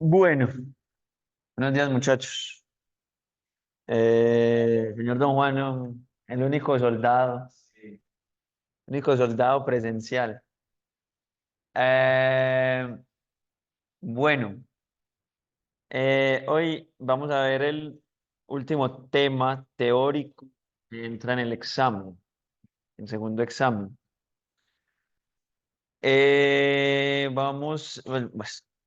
Bueno, buenos días muchachos. Señor Don Juan, el único soldado presencial. Eh, bueno, hoy vamos a ver el último tema teórico que entra en el examen, el segundo examen. Pues,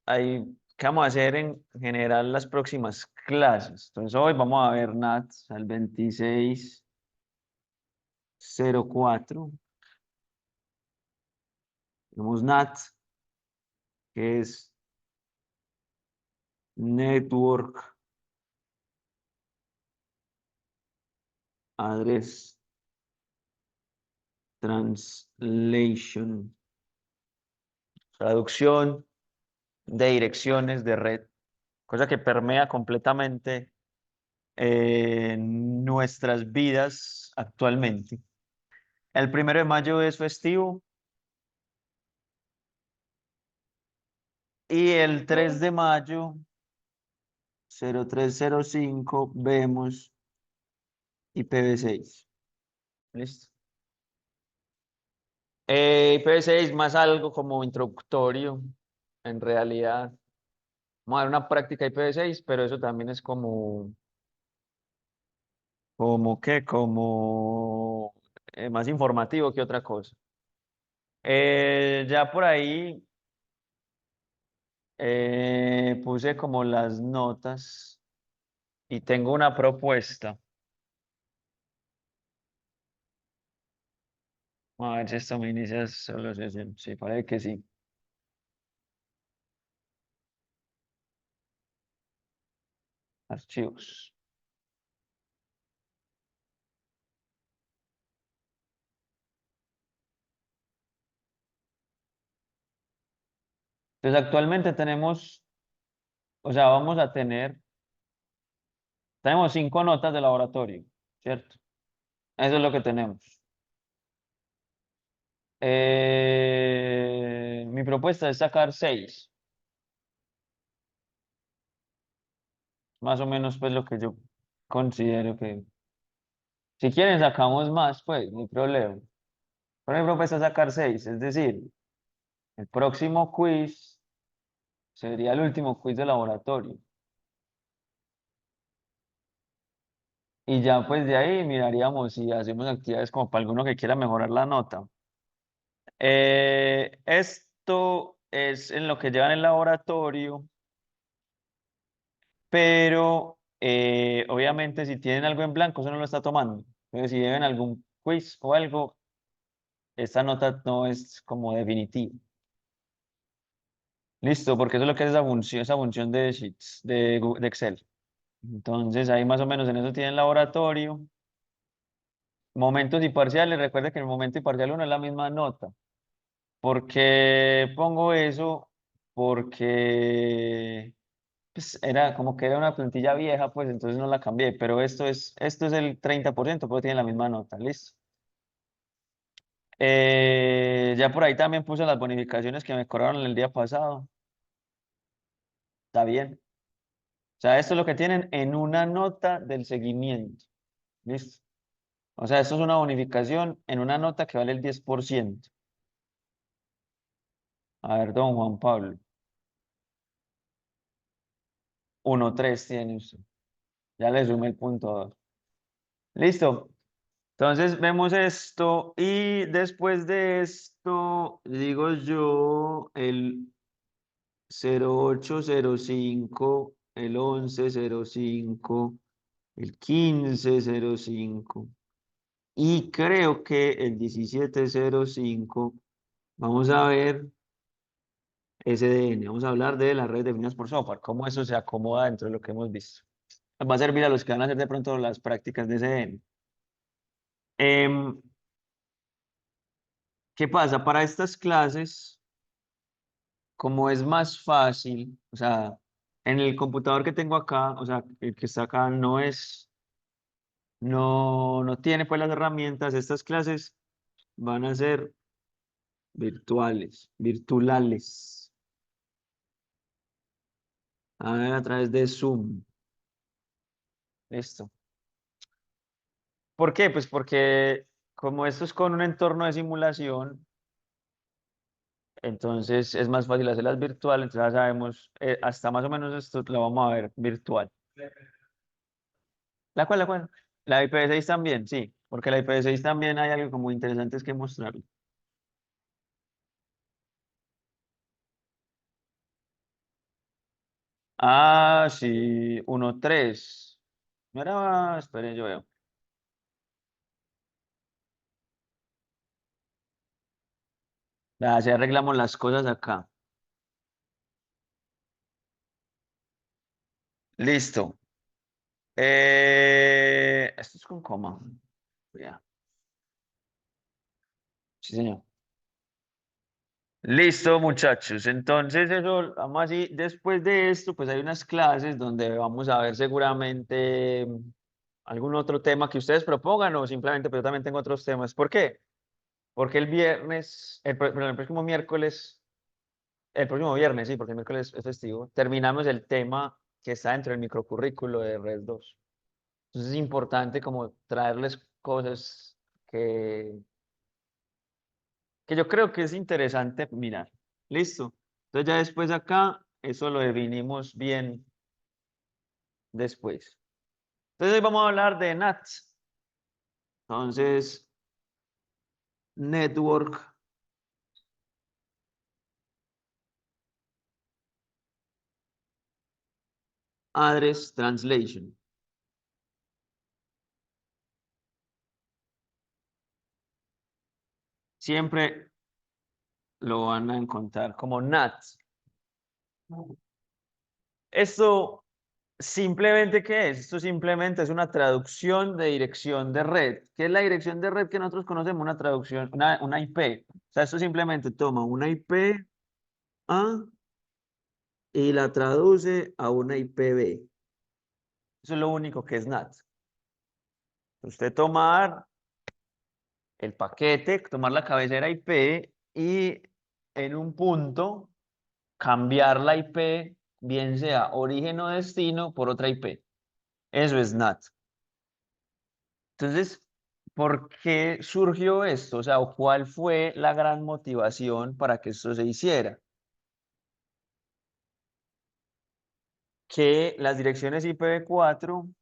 ahí, ¿qué vamos a hacer en general las próximas clases? Entonces hoy vamos a ver NATS al 2604. Tenemos NAT, que es Network Address Translation, traducción de direcciones de red, cosa que permea completamente nuestras vidas actualmente. El 1 de mayo es festivo y el 3 de mayo, 0305, vemos IPv6. ¿Listo? IPv6 más algo como introductorio, en realidad. Vamos a ver una práctica IPv6, pero eso también es como más informativo que otra cosa. Ya por ahí puse como las notas y tengo una propuesta. Vamos a ver si esto me inicia solo sesión. Sí, parece que sí. Archivos. Entonces actualmente tenemos, o sea, tenemos 5 notas de laboratorio, ¿cierto? Eso es lo que tenemos. Mi propuesta es sacar 6, más o menos pues lo que yo considero que, si quieren sacamos más, pues, no hay problema. Pero mi propuesta es sacar 6, es decir, el próximo quiz sería el último quiz de laboratorio. Y ya pues de ahí miraríamos si hacemos actividades como para alguno que quiera mejorar la nota. Esto es en lo que llevan el laboratorio, pero obviamente si tienen algo en blanco, eso no lo está tomando. Entonces, si deben algún quiz o algo, esta nota no es como definitiva. Listo, porque eso es lo que es esa función de Sheets, de Excel. Entonces, ahí más o menos en eso tienen laboratorio. Momentos y parciales, recuerda que en el momento y parcial uno es la misma nota. ¿Por qué pongo eso? Porque pues, era como que era una plantilla vieja, pues entonces no la cambié, pero esto es el 30%, pero tiene la misma nota, ¿listo? Ya por ahí también puse las bonificaciones que me cobraron el día pasado. Está bien. O sea, esto es lo que tienen en una nota del seguimiento. ¿Listo? O sea, esto es una bonificación en una nota que vale el 10%. A ver, don Juan Pablo. 1,3 tiene usted. Ya le sumé el punto 2. Listo. Entonces vemos esto y después de esto, digo yo, el 0805, el 1105, el 1505 y creo que el 1705. Vamos a ver SDN, vamos a hablar de las redes definidas por software, cómo eso se acomoda dentro de lo que hemos visto. Nos va a servir a los que van a hacer de pronto las prácticas de SDN. Em, ¿Qué pasa? Para estas clases, como es más fácil, o sea, en el computador que tengo acá, o sea, el que está acá no tiene pues las herramientas, estas clases van a ser virtuales, a ver, a través de Zoom. Listo. ¿Por qué? Pues porque como esto es con un entorno de simulación, entonces es más fácil hacerlas virtuales, entonces ya sabemos, hasta más o menos esto lo vamos a ver virtual. ¿La cual? La IPv6 también, sí, porque la IPv6 también hay algo como interesante que mostrar. Ah, sí, 1.3. No era, esperen, yo veo. Ya, si arreglamos las cosas acá. Listo. Esto es con coma. Ya. Sí, señor. Listo, muchachos. Entonces, eso, vamos así. Después de esto, pues hay unas clases donde vamos a ver seguramente algún otro tema que ustedes propongan o simplemente, pero yo también tengo otros temas. ¿Por qué? Porque el viernes, perdón, el próximo miércoles, el próximo viernes, sí, porque el miércoles es festivo, terminamos el tema que está dentro del microcurrículo de Red 2. Entonces es importante como traerles cosas que yo creo que es interesante mirar. Listo. Entonces ya después acá, eso lo definimos bien después. Entonces hoy vamos a hablar de NATS. Entonces, Network Address Translation. Siempre lo van a encontrar como NATS. Esto simplemente, ¿qué es? Esto simplemente es una traducción de dirección de red. ¿Qué es la dirección de red que nosotros conocemos? Una traducción, una IP. O sea, esto simplemente toma una IP a y la traduce a una IPv. Eso es lo único que es NAT. Usted tomar el paquete, tomar la cabecera IP y en un punto cambiar la IP, bien sea origen o destino, por otra IP. Eso es NAT. Entonces, ¿por qué surgió esto? O sea, ¿cuál fue la gran motivación para que esto se hiciera? Que las direcciones IPv4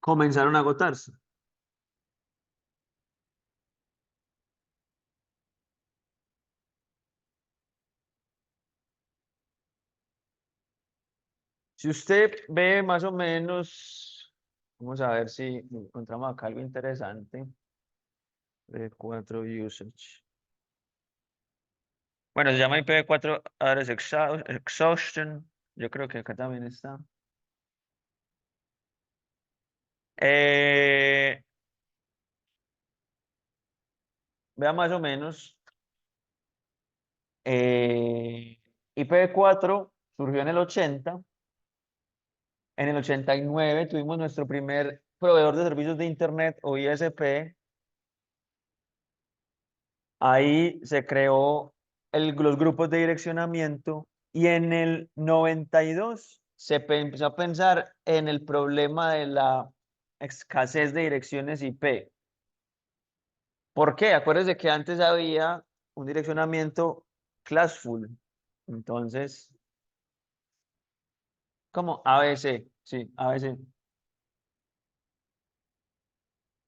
comenzaron a agotarse. Si usted ve más o menos, vamos a ver si encontramos acá algo interesante. IPv4 usage. Bueno, se llama IPv4 Address Exhaustion. Yo creo que acá también está. Eh, Vea más o menos. IPv4 surgió en el 80. En el 89 tuvimos nuestro primer proveedor de servicios de Internet o ISP. Ahí se creó los grupos de direccionamiento y en el 92 empezó a pensar en el problema de la escasez de direcciones IP. ¿Por qué? Acuérdense que antes había un direccionamiento classful. Entonces, como ABC, sí, ABC.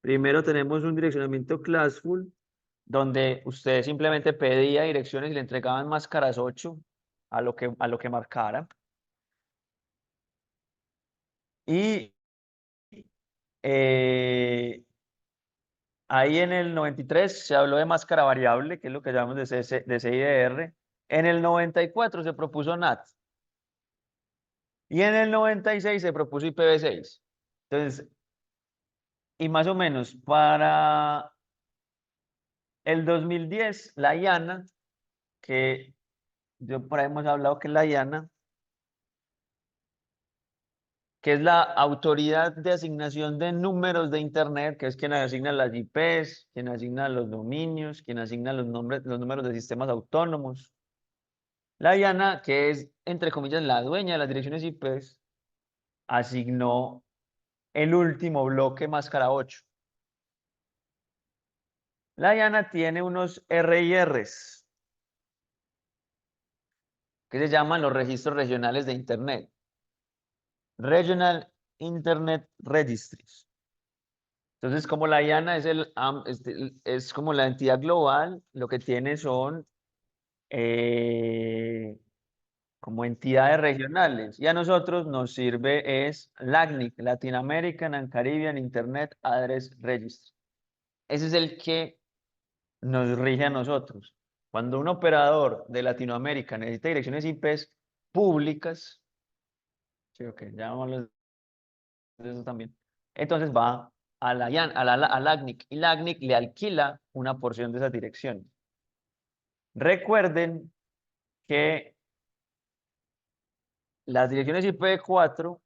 Primero tenemos un direccionamiento classful, donde usted simplemente pedía direcciones y le entregaban máscaras 8 a lo que marcara. Y eh, ahí en el 93 se habló de máscara variable, que es lo que llamamos de CIDR. En el 94 se propuso NAT. Y en el 96 se propuso IPv6. Entonces, y más o menos para el 2010, la IANA, que yo por ahí hemos hablado que es la IANA, que es la autoridad de asignación de números de Internet, que es quien asigna las IPs, quien asigna los dominios, quien asigna los nombres, los números de sistemas autónomos. La IANA, que es, entre comillas, la dueña de las direcciones IPs, asignó el último bloque máscara 8. La IANA tiene unos RIRs, que se llaman los registros regionales de Internet. Regional Internet Registries. Entonces, como la IANA es como la entidad global, lo que tiene son eh, como entidades regionales. Y a nosotros nos sirve es LACNIC, Latin American and Caribbean Internet Address Registry. Ese es el que nos rige a nosotros. Cuando un operador de Latinoamérica necesita direcciones IPs públicas, sí, ok, ya vamos a hablar de eso también. Entonces va a la, IAN, a LACNIC y LACNIC le alquila una porción de esas direcciones. Recuerden que las direcciones IPv4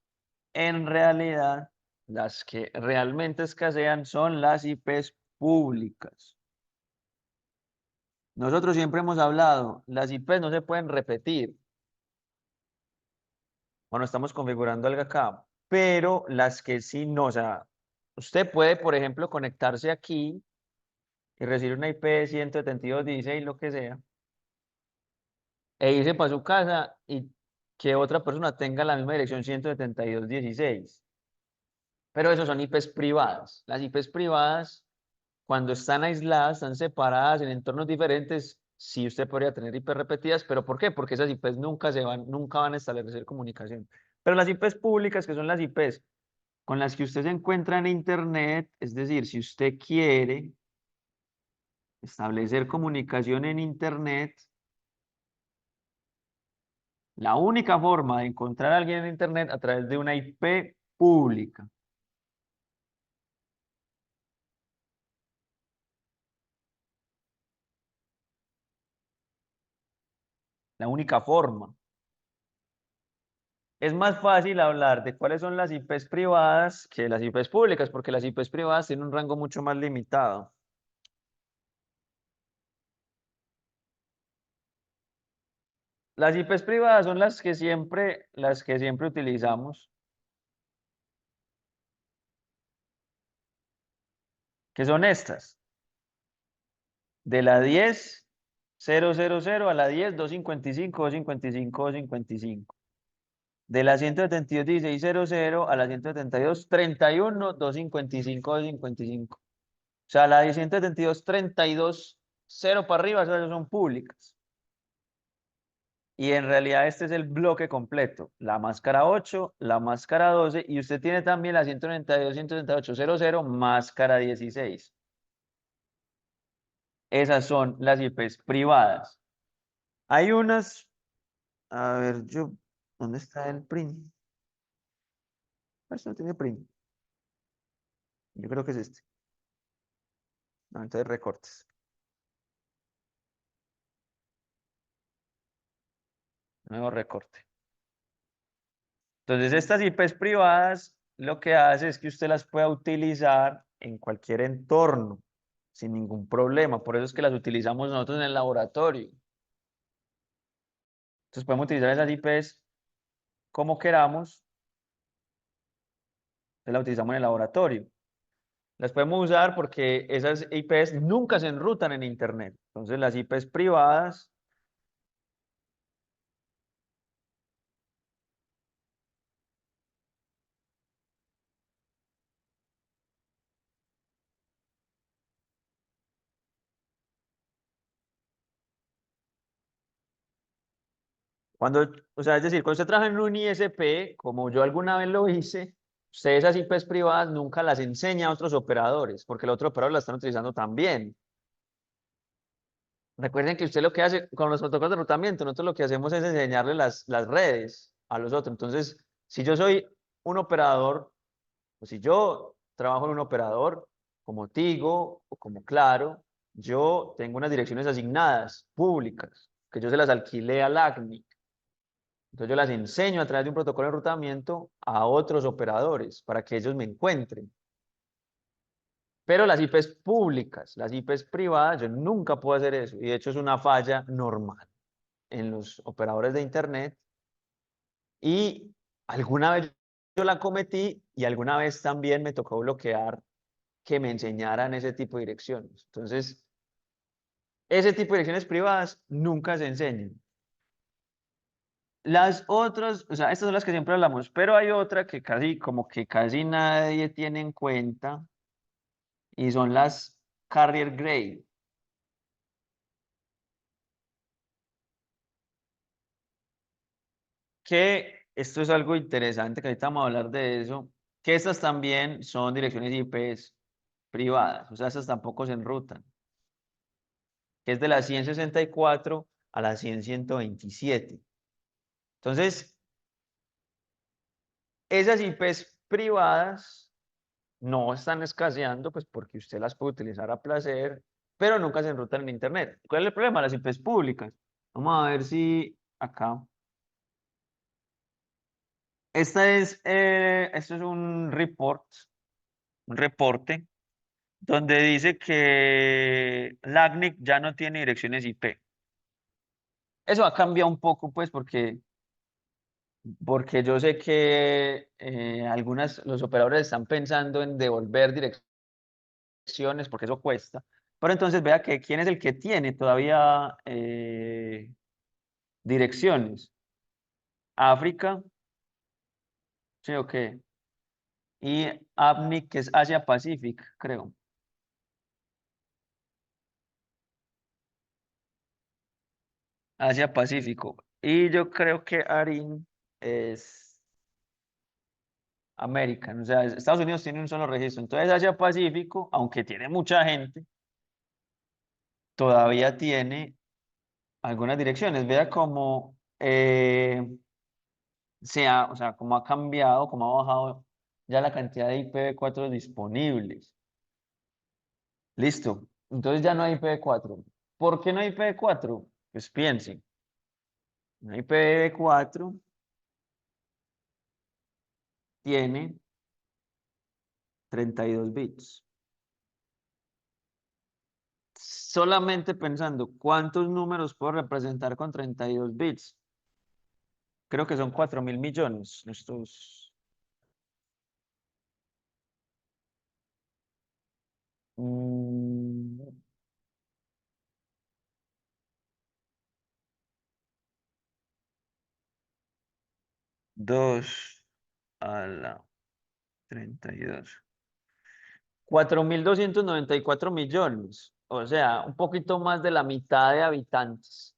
en realidad las que realmente escasean son las IPs públicas. Nosotros siempre hemos hablado, las IPs no se pueden repetir cuando estamos configurando algo acá, pero las que sí no, o sea, usted puede, por ejemplo, conectarse aquí y recibir una IP 172.16, lo que sea, e irse para su casa y que otra persona tenga la misma dirección 172.16. Pero esos son IPs privadas. Las IPs privadas, cuando están aisladas, están separadas en entornos diferentes, sí usted podría tener IPs repetidas, pero ¿por qué? Porque esas IPs nunca van a establecer comunicación. Pero las IPs públicas, que son las IPs con las que usted se encuentra en Internet, es decir, si usted quiere establecer comunicación en Internet, la única forma de encontrar a alguien en Internet a través de una IP pública. la única forma. Es más fácil hablar de cuáles son las IPs privadas que las IPs públicas, porque las IPs privadas tienen un rango mucho más limitado. Las IPs privadas son las que siempre utilizamos, que son estas, de la 10.000 a la 10.255, 255, 255. De la 172.16.00 a la 172.31, 255, 255. O sea, la de 172.32, 0 para arriba, esas son públicas. Y en realidad este es el bloque completo. La máscara 8, la máscara 12 y usted tiene también la 192, 168.00, máscara 16. Esas son las IPs privadas. Hay unas, a ver, ¿dónde está el print? Esto no tiene print. Yo creo que es este. No, entonces recortes. Nuevo recorte. Entonces, estas IPs privadas lo que hace es que usted las pueda utilizar en cualquier entorno sin ningún problema. Por eso es que las utilizamos nosotros en el laboratorio. Entonces, podemos utilizar esas IPs como queramos. Entonces, las utilizamos en el laboratorio. Las podemos usar porque esas IPs nunca se enrutan en Internet. Entonces, las IPs privadas. O sea, es decir, cuando usted trabaja en un ISP, como yo alguna vez lo hice, usted esas IPs privadas nunca las enseña a otros operadores, porque el otro operador las están utilizando también. Recuerden que usted lo que hace con los protocolos de enrutamiento, nosotros lo que hacemos es enseñarle las redes a los otros. Entonces, si yo soy un operador, o si yo trabajo en un operador como Tigo o como Claro, yo tengo unas direcciones asignadas, públicas, que yo se las alquilé al ACNIC. Entonces yo las enseño a través de un protocolo de enrutamiento a otros operadores para que ellos me encuentren. Pero las IPs públicas, las IPs privadas, yo nunca puedo hacer eso. Y de hecho es una falla normal en los operadores de Internet. Y alguna vez yo la cometí y alguna vez también me tocó bloquear que me enseñaran ese tipo de direcciones. Entonces, ese tipo de direcciones privadas nunca se enseñan. Las otras, o sea, estas son las que siempre hablamos, pero hay otra que casi nadie tiene en cuenta y son las carrier grade, que esto es algo interesante, que ahorita vamos a hablar de eso, que estas también son direcciones IPs privadas, o sea, estas tampoco se enrutan, que es de la 164 a la 100.127. Entonces, esas IPs privadas no están escaseando, pues porque usted las puede utilizar a placer, pero nunca se enrutan en Internet. ¿Cuál es el problema? Las IPs públicas. Vamos a ver si acá. Esto es un reporte, donde dice que LACNIC ya no tiene direcciones IP. Eso ha cambiado un poco, pues, porque yo sé que los operadores están pensando en devolver direcciones porque eso cuesta. Pero entonces vea que quién es el que tiene todavía direcciones. África, sí o qué. Y APNIC, que es Asia Pacific, creo. Asia Pacífico. Y yo creo que ARIN es American. O sea, Estados Unidos tiene un solo registro. Entonces Asia Pacífico, aunque tiene mucha gente, todavía tiene algunas direcciones. Vea cómo o sea, cómo ha cambiado, cómo ha bajado ya la cantidad de IPv4 disponibles. Listo. Entonces ya no hay IPv4. ¿Por qué no hay IPv4? Pues piensen. Una IPv4 tiene 32 bits. Solamente pensando cuántos números puedo representar con 32 bits. Creo que son 4.000 millones. Estos, mm, 2 a la 32. 4.294 millones. O sea, un poquito más de la mitad de habitantes.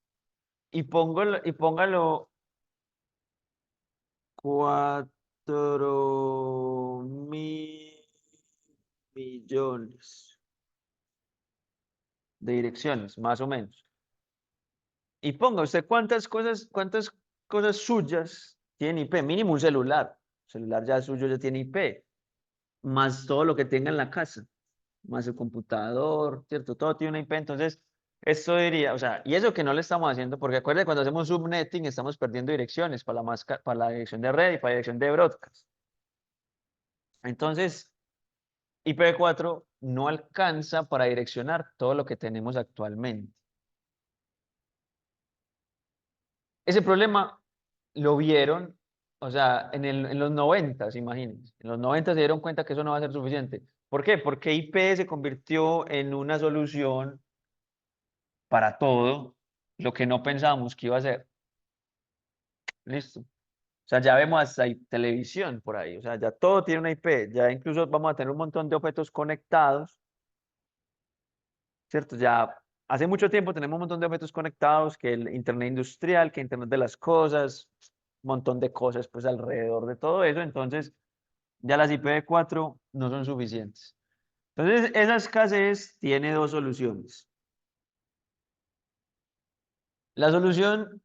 Y póngalo 4.000 millones de direcciones, más o menos. Y ponga usted cuántas cosas suyas tiene IP, mínimo un celular. El celular ya suyo ya tiene IP, más todo lo que tenga en la casa, más el computador, ¿cierto? Todo tiene una IP. Entonces, esto diría, o sea, y eso que no le estamos haciendo, porque acuérdate, cuando hacemos subnetting estamos perdiendo direcciones para la dirección de red y para la dirección de broadcast. Entonces, IPv4 no alcanza para direccionar todo lo que tenemos actualmente. Ese problema lo vieron, o sea, en los 90, imagínense. En los 90 se dieron cuenta que eso no va a ser suficiente. ¿Por qué? Porque IP se convirtió en una solución para todo lo que no pensábamos que iba a ser. Listo. O sea, ya vemos hasta hay televisión por ahí. O sea, ya todo tiene una IP. Ya incluso vamos a tener un montón de objetos conectados, ¿cierto? Ya hace mucho tiempo tenemos un montón de objetos conectados, que el Internet industrial, que Internet de las cosas, un montón de cosas pues alrededor de todo eso. Entonces, ya las IPv4 no son suficientes. Entonces, esa escasez tiene dos soluciones. La solución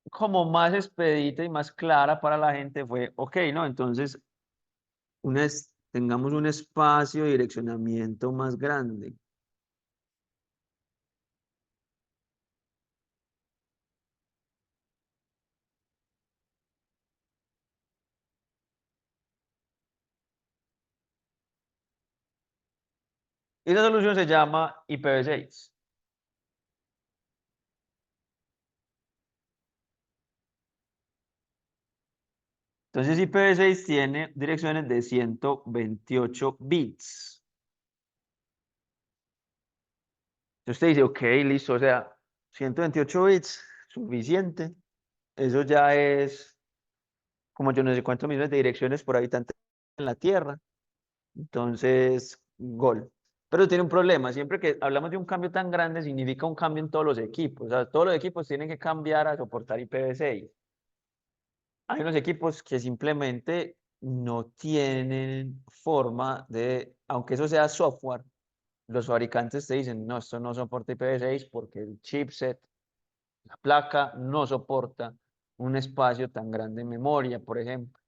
como más expedita y más clara para la gente fue, ok, ¿no? Entonces, tengamos un espacio de direccionamiento más grande. Y la solución se llama IPv6. Entonces, IPv6 tiene direcciones de 128 bits. Entonces usted dice, ok, listo, o sea, 128 bits, suficiente. Eso ya es como yo no sé cuántos millones de direcciones por habitante en la Tierra. Entonces, gol. Pero tiene un problema. Siempre que hablamos de un cambio tan grande, significa un cambio en todos los equipos. O sea, todos los equipos tienen que cambiar a soportar IPv6. Hay unos equipos que simplemente no tienen forma de, aunque eso sea software, los fabricantes te dicen, no, esto no soporta IPv6 porque el chipset, la placa, no soporta un espacio tan grande en memoria, por ejemplo,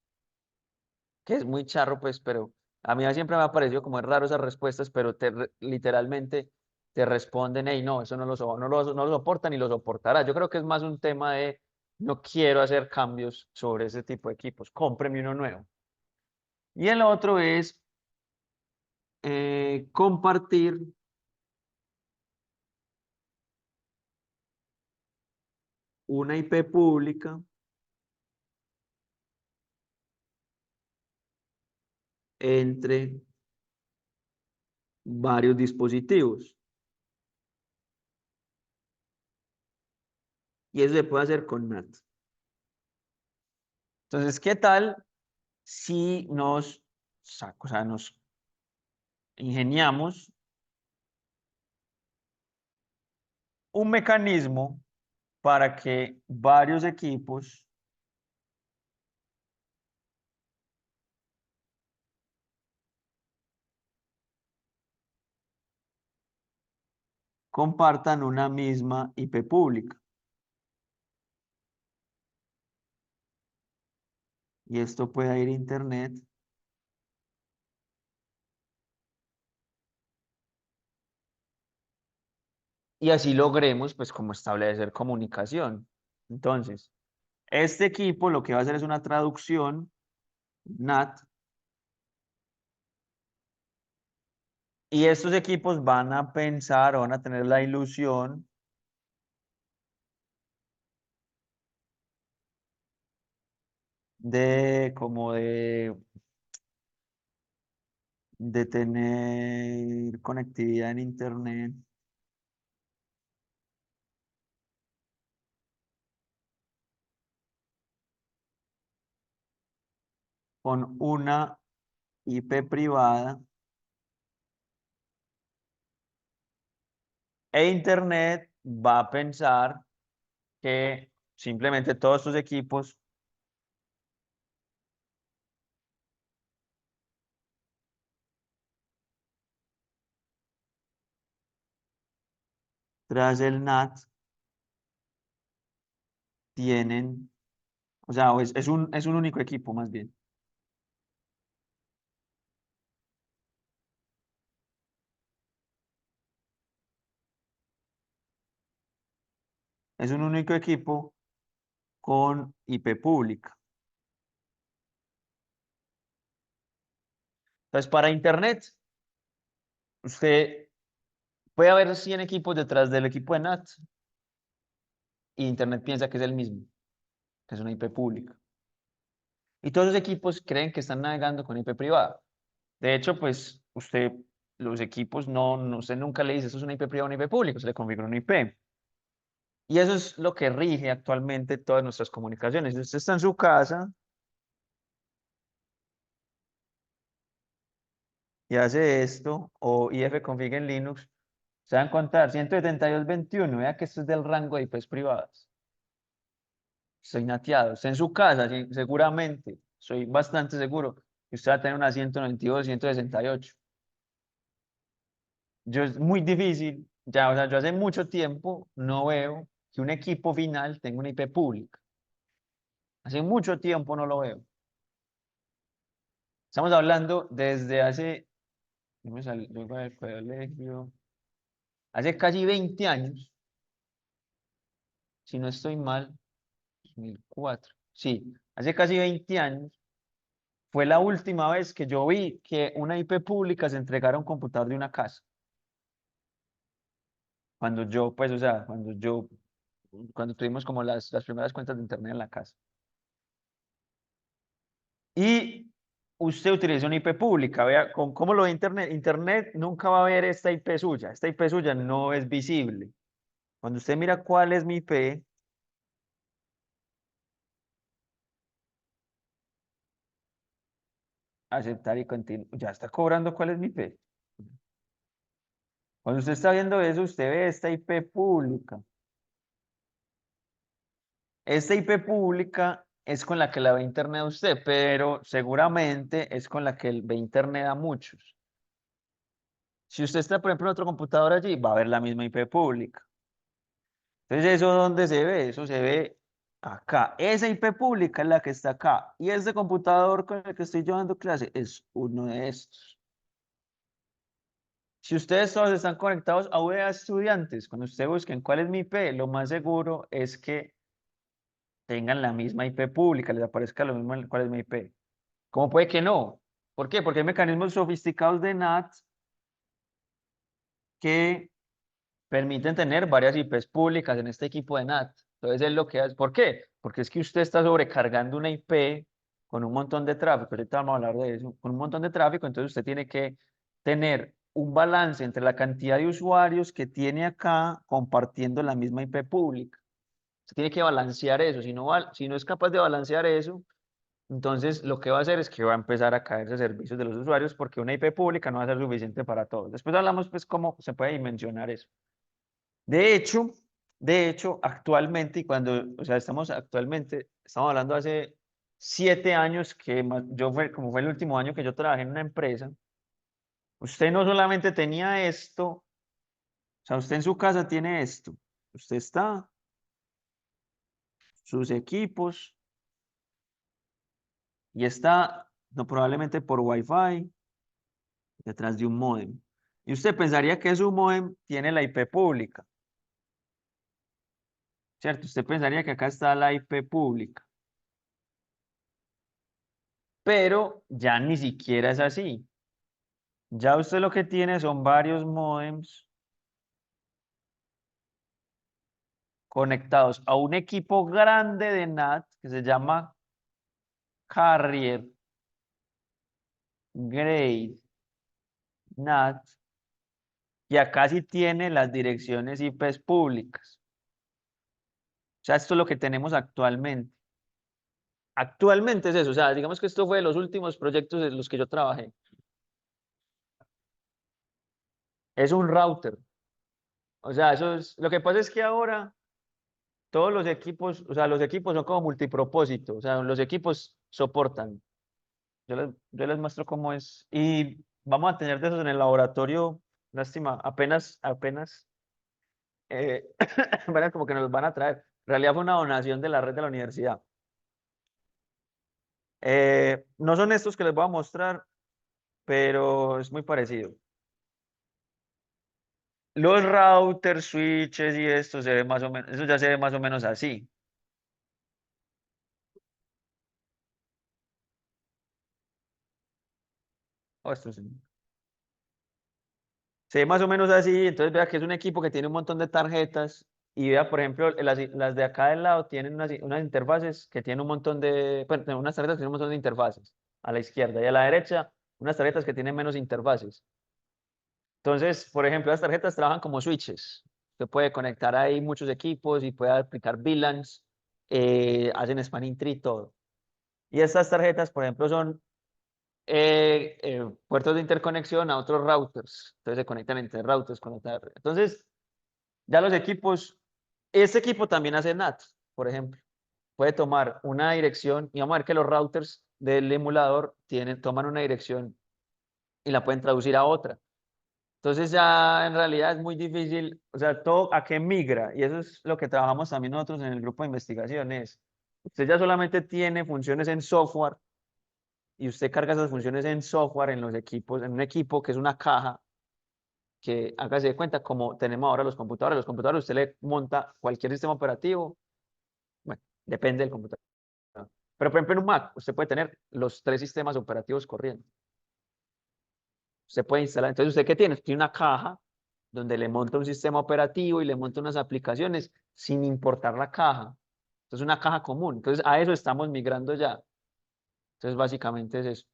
que es muy charro, pues, pero a mí siempre me ha parecido como es raro esas respuestas, pero literalmente te responden, hey, no, eso no lo soporta ni lo soportará. Yo creo que es más un tema de, no quiero hacer cambios sobre ese tipo de equipos, cómpreme uno nuevo. Y el otro es compartir una IP pública entre varios dispositivos. Y eso se puede hacer con NAT. Entonces, ¿qué tal si o sea, nos ingeniamos un mecanismo para que varios equipos compartan una misma IP pública? Y esto puede ir a Internet y así logremos, pues, como establecer comunicación. Entonces, este equipo lo que va a hacer es una traducción NAT, y estos equipos van a pensar o van a tener la ilusión de como de tener conectividad en internet con una IP privada, e internet va a pensar que simplemente todos sus equipos tras el NAT tienen, o sea, es un único equipo más bien. Es un único equipo con IP pública. Entonces, para internet, usted puede haber 100 equipos detrás del equipo de NAT y internet piensa que es el mismo, que es una IP pública. Y todos los equipos creen que están navegando con IP privada. De hecho, pues usted, los equipos usted nunca le dice, esto es una IP privada o una IP pública, se le configura una IP. Y eso es lo que rige actualmente todas nuestras comunicaciones. Si usted está en su casa y hace esto, o ifconfig en Linux, se van a encontrar 172.21, vea que esto es del rango de IPs privadas. Estoy nateado. Está en su casa, seguramente, soy bastante seguro que usted va a tener una 192, 168. Yo es muy difícil, ya, o sea, yo hace mucho tiempo no veo que un equipo final tenga una IP pública. Hace mucho tiempo no lo veo. Estamos hablando desde hace, luego del colegio, hace casi 20 años, si no estoy mal, 2004. Sí, hace casi 20 años fue la última vez que yo vi que una IP pública se entregara a un computador de una casa. Cuando yo, pues, o sea, cuando tuvimos como las primeras cuentas de internet en la casa. Y usted utiliza una IP pública, vea, ¿cómo lo ve Internet? Internet nunca va a ver esta IP suya. Esta IP suya no es visible. Cuando usted mira cuál es mi IP, aceptar y continuar, ya está cobrando cuál es mi IP. Cuando usted está viendo eso, usted ve esta IP pública. Esta IP pública es con la que la ve Internet a usted, pero seguramente es con la que ve Internet a muchos. Si usted está, por ejemplo, en otro computador allí, va a ver la misma IP pública. Entonces, ¿eso dónde se ve? Eso se ve acá. Esa IP pública es la que está acá. Y este computador con el que estoy llevando clase es uno de estos. Si ustedes todos están conectados a VA Estudiantes, cuando ustedes busquen cuál es mi IP, lo más seguro es que tengan la misma IP pública, les aparezca lo mismo cuál es mi IP. ¿Cómo puede que no? ¿Por qué? Porque hay mecanismos sofisticados de NAT que permiten tener varias IPs públicas en este equipo de NAT. Entonces, es lo que hace. ¿Por qué? Porque es que usted está sobrecargando una IP con un montón de tráfico. Ahorita vamos a hablar de eso. Con un montón de tráfico, entonces usted tiene que tener un balance entre la cantidad de usuarios que tiene acá compartiendo la misma IP pública. Usted tiene que balancear eso. Si no es capaz de balancear eso, entonces lo que va a hacer es que va a empezar a caerse servicios de los usuarios porque una IP pública no va a ser suficiente para todos. Después hablamos pues cómo se puede dimensionar eso. De hecho, de hecho, actualmente, y cuando, o sea, estamos hablando hace 7 años que como fue el último año que yo trabajé en una empresa, usted no solamente tenía esto, o sea, usted en su casa tiene esto, usted está, sus equipos, y está, no, probablemente por Wi-Fi, detrás de un módem. Y usted pensaría que su módem tiene la IP pública. ¿cierto? Usted pensaría que acá está la IP pública, pero ya ni siquiera es así. Ya usted lo que tiene son varios módems conectados a un equipo grande de NAT que se llama Carrier Grade NAT, y acá sí tiene las direcciones IP públicas. O sea, esto es lo que tenemos actualmente. Actualmente es eso, o sea, digamos que esto fue de los últimos proyectos en los que yo trabajé. Es un router. O sea, eso es, lo que pasa es que ahora todos los equipos, o sea, los equipos son como multipropósito, o sea, los equipos soportan. Yo les muestro cómo es. Y vamos a tener de esos en el laboratorio, lástima, apenas, verán como que nos los van a traer. En realidad fue una donación de la red de la universidad. No son estos que les voy a mostrar, pero es muy parecido. Los routers, switches y esto se ve más o menos, eso ya se ve más o menos así. Oh, esto sí. Se ve más o menos así, entonces vea que es un equipo que tiene un montón de tarjetas y vea, por ejemplo, las de acá del lado tienen unas interfaces que tienen un montón de, bueno, unas tarjetas que tienen un montón de interfaces a la izquierda y a la derecha unas tarjetas que tienen menos interfaces. Entonces, por ejemplo, las tarjetas trabajan como switches. Usted puede conectar ahí muchos equipos y puede aplicar VLANs, hacen spanning tree, todo. Y estas tarjetas, por ejemplo, son puertos de interconexión a otros routers. Entonces se conectan entre routers con otra red. Entonces, ya los equipos, este equipo también hace NAT, por ejemplo. Puede tomar una dirección y vamos a ver que los routers del emulador toman una dirección y la pueden traducir a otra. Entonces ya en realidad es muy difícil, o sea, todo a qué migra, y eso es lo que trabajamos también nosotros en el grupo de investigaciones. Usted ya solamente tiene funciones en software y usted carga esas funciones en software en los equipos, en un equipo que es una caja que hágase de cuenta como tenemos ahora los computadores. Los computadores usted le monta cualquier sistema operativo, bueno, depende del computador. Pero por ejemplo en un Mac usted puede tener los tres sistemas operativos corriendo. Usted puede instalar, entonces usted ¿qué tiene? Tiene una caja donde le monta un sistema operativo y le monta unas aplicaciones sin importar la caja. Entonces una caja común. Entonces a eso estamos migrando ya. Entonces básicamente es eso.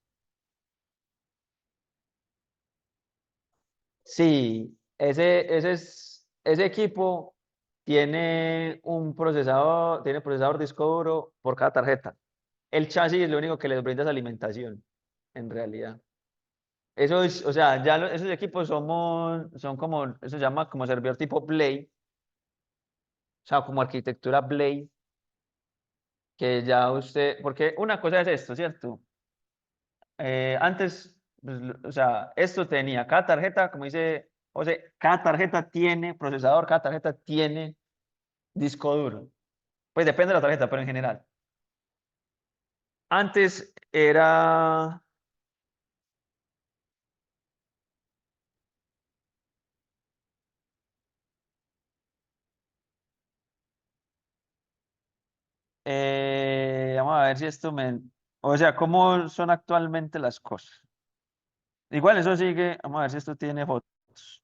Sí, ese equipo tiene procesador disco duro por cada tarjeta. El chasis es lo único que les brinda esa alimentación, en realidad. Eso es, o sea, esos equipos son como, eso se llama como servidor tipo Blade, o sea, como arquitectura Blade, que ya usted, porque una cosa es esto, ¿cierto? Antes, pues, o sea, esto tenía, cada tarjeta, como dice José, cada tarjeta tiene procesador, cada tarjeta tiene disco duro. Pues depende de la tarjeta, pero en general. Antes era, vamos a ver si o sea, ¿cómo son actualmente las cosas? Igual eso sigue, vamos a ver si esto tiene fotos.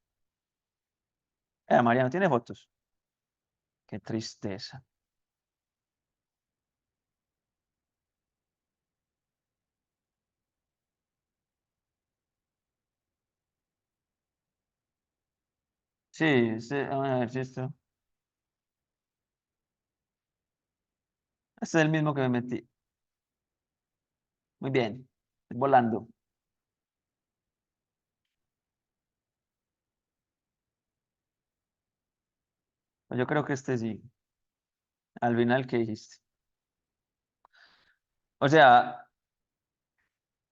María no tiene fotos. Qué tristeza. Sí, sí, vamos a ver si esto. Este es el mismo que me metí. Muy bien, volando. Yo creo que este sí, al final que dijiste. O sea,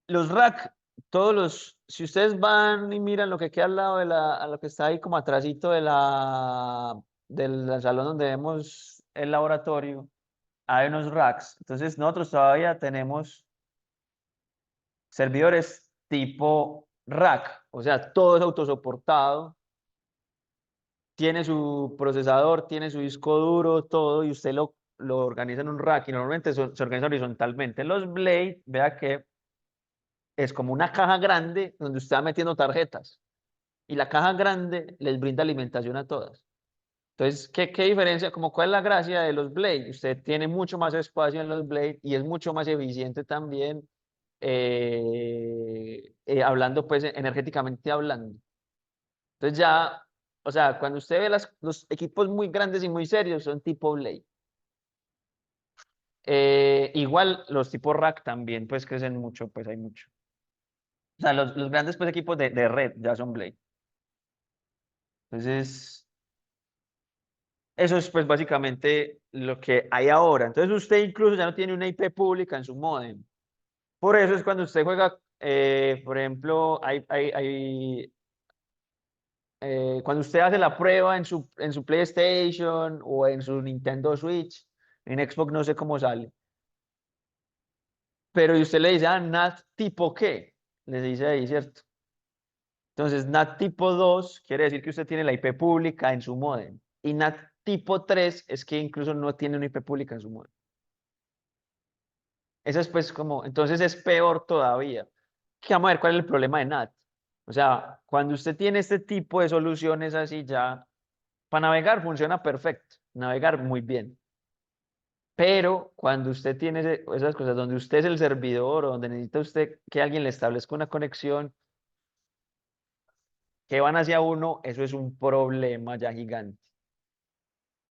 los rack, si ustedes van y miran lo que queda al lado a lo que está ahí como atrásito del salón donde vemos el laboratorio, hay unos racks. Entonces nosotros todavía tenemos servidores tipo rack, o sea, todo es autosoportado. tiene su procesador, tiene su disco duro, todo, y usted lo organiza en un rack, y normalmente se organiza horizontalmente. Los Blade, vea que es como una caja grande donde usted va metiendo tarjetas, y la caja grande les brinda alimentación a todas. Entonces, ¿qué diferencia? Como cuál es la gracia de los Blade? Usted tiene mucho más espacio en los Blade y es mucho más eficiente también, hablando pues energéticamente hablando. Entonces ya, o sea, cuando usted ve los equipos muy grandes y muy serios son tipo Blade. Igual los tipos rack también pues crecen mucho, pues hay mucho. O sea, los grandes pues equipos de red ya son Blade. Entonces, eso es pues básicamente lo que hay ahora. Entonces usted incluso ya no tiene una IP pública en su modem. Por eso es cuando usted juega, por ejemplo, cuando usted hace la prueba en su PlayStation o en su Nintendo Switch, en Xbox no sé cómo sale, pero y usted le dice, NAT tipo qué, le dice ahí, ¿cierto? Entonces, NAT tipo 2 quiere decir que usted tiene la IP pública en su modem. Y NAT tipo 3 es que incluso no tiene una IP pública en su modem. Eso es pues como, entonces es peor todavía. Que vamos a ver cuál es el problema de NAT. O sea, cuando usted tiene este tipo de soluciones así ya, para navegar funciona perfecto, navegar muy bien. Pero cuando usted tiene esas cosas donde usted es el servidor o donde necesita usted que alguien le establezca una conexión que van hacia uno, eso es un problema ya gigante.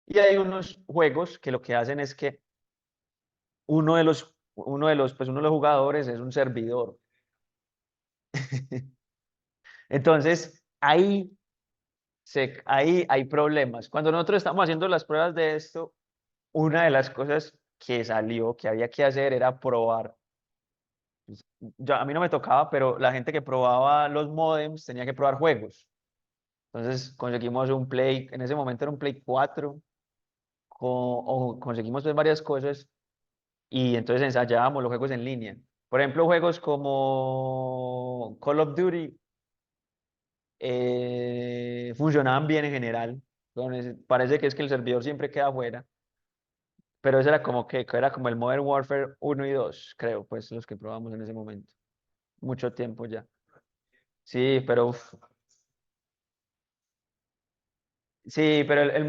Y hay unos juegos que lo que hacen es que pues uno de los jugadores es un servidor. Entonces, ahí hay problemas. Cuando nosotros estamos haciendo las pruebas de esto, una de las cosas que salió, que había que hacer, era probar. A mí no me tocaba, pero la gente que probaba los modems tenía que probar juegos. Entonces conseguimos un Play, en ese momento era un Play 4, o conseguimos pues varias cosas y entonces ensayábamos los juegos en línea. Por ejemplo, juegos como Call of Duty funcionaban bien en general. Parece que es que el servidor siempre queda afuera, pero eso era que era como el Modern Warfare 1 y 2 creo, pues los que probamos en ese momento. Mucho tiempo ya. Sí, pero uf, sí, pero el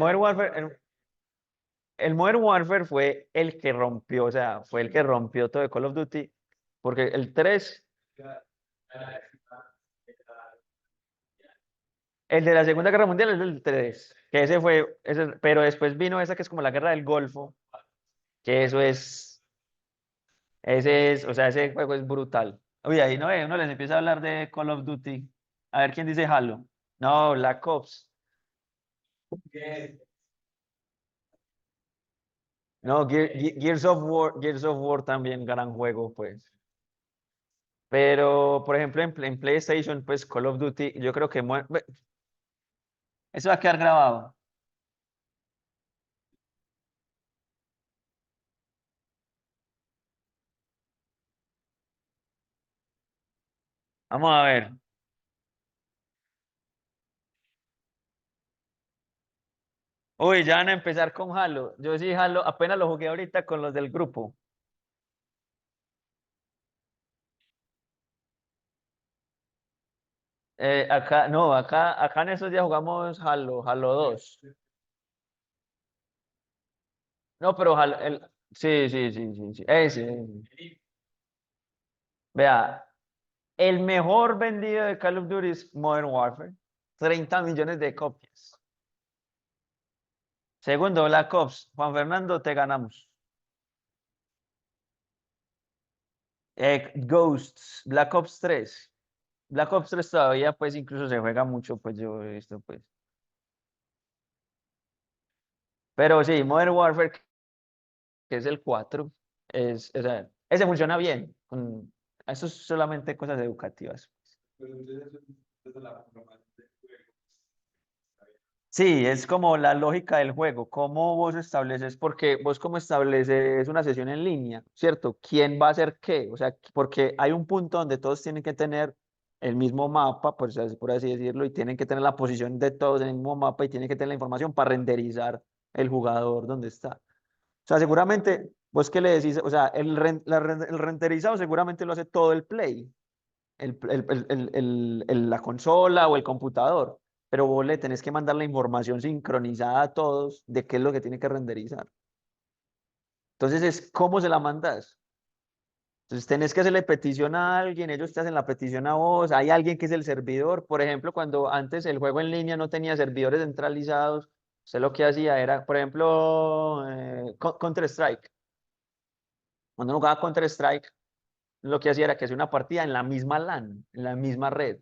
Modern Warfare fue el que rompió, o sea, fue el que rompió todo de Call of Duty, porque el de la Segunda Guerra Mundial es el 3 que pero después vino esa que es como la Guerra del Golfo, que o sea, ese juego es brutal. Uy, ahí no, uno les empieza a hablar de Call of Duty. A ver quién dice Halo. No, Black Ops. No, Gears of War también, gran juego, pues. Pero, por ejemplo, en PlayStation, pues Call of Duty, yo creo que eso va a quedar grabado. Vamos a ver. Uy, ya van a empezar con Halo. Yo sí, Halo, apenas lo jugué ahorita con los del grupo. Acá, no, acá en esos días jugamos Halo 2. No, pero sí, sí, sí, sí, sí. Ese. Vea, el mejor vendido de Call of Duty es Modern Warfare. 30 millones de copias. Segundo, Black Ops. Juan Fernando, te ganamos. Ghosts, Black Ops 3. Black Ops 3 todavía, pues, incluso se juega mucho, pues, yo he visto, pues. Pero sí, Modern Warfare, que es el 4, o sea, ese funciona bien. Eso es solamente cosas educativas. Sí, es como la lógica del juego, cómo vos estableces, porque vos como estableces una sesión en línea, ¿cierto? ¿Quién va a hacer qué? O sea, porque hay un punto donde todos tienen que tener el mismo mapa, por así decirlo, y tienen que tener la posición de todos en el mismo mapa y tienen que tener la información para renderizar el jugador donde está. O sea, seguramente, vos qué le decís, o sea, el renderizado seguramente lo hace todo el Play, la consola o el computador, pero vos le tenés que mandar la información sincronizada a todos de qué es lo que tiene que renderizar. Entonces es cómo se la mandas. Entonces tenés que hacerle petición a alguien, ellos te hacen la petición a vos, hay alguien que es el servidor. Por ejemplo, cuando antes el juego en línea no tenía servidores centralizados, usted lo que hacía era, por ejemplo, Counter-Strike. Cuando uno jugaba Counter-Strike, lo que hacía era que hacía una partida en la misma LAN, en la misma red.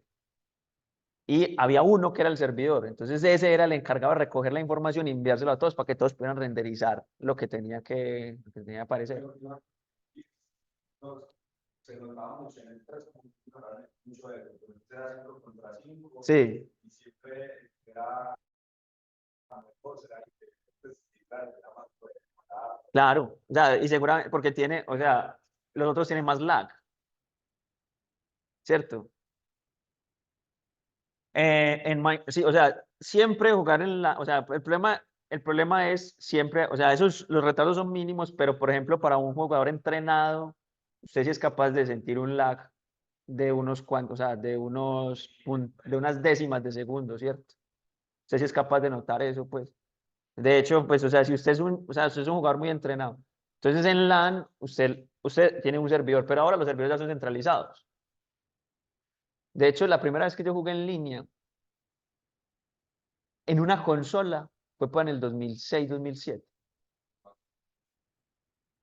Y había uno que era el servidor. Entonces ese era el encargado de recoger la información y enviárselo a todos para que todos pudieran renderizar lo que tenía que aparecer. Se notaba mucho en el 3 mucho de eso. Entonces era 5 contra 5 Sí, y siempre era mejor, será que pues, claro, era más fuerte. claro. O sea, y seguramente porque tiene, o sea, los otros tienen más lag, ¿cierto? Sí, o sea, siempre jugar o sea, el problema es siempre, o sea, los retardos son mínimos, pero por ejemplo, para un jugador entrenado, usted sí es capaz de sentir un lag de unos cuantos, o sea, de unas décimas de segundo, ¿cierto? Usted sí es capaz de notar eso, pues. De hecho, pues, o sea, si usted es un jugador muy entrenado, entonces en LAN usted tiene un servidor, pero ahora los servidores ya son centralizados. De hecho, la primera vez que yo jugué en línea, en una consola, fue para en el 2006, 2007,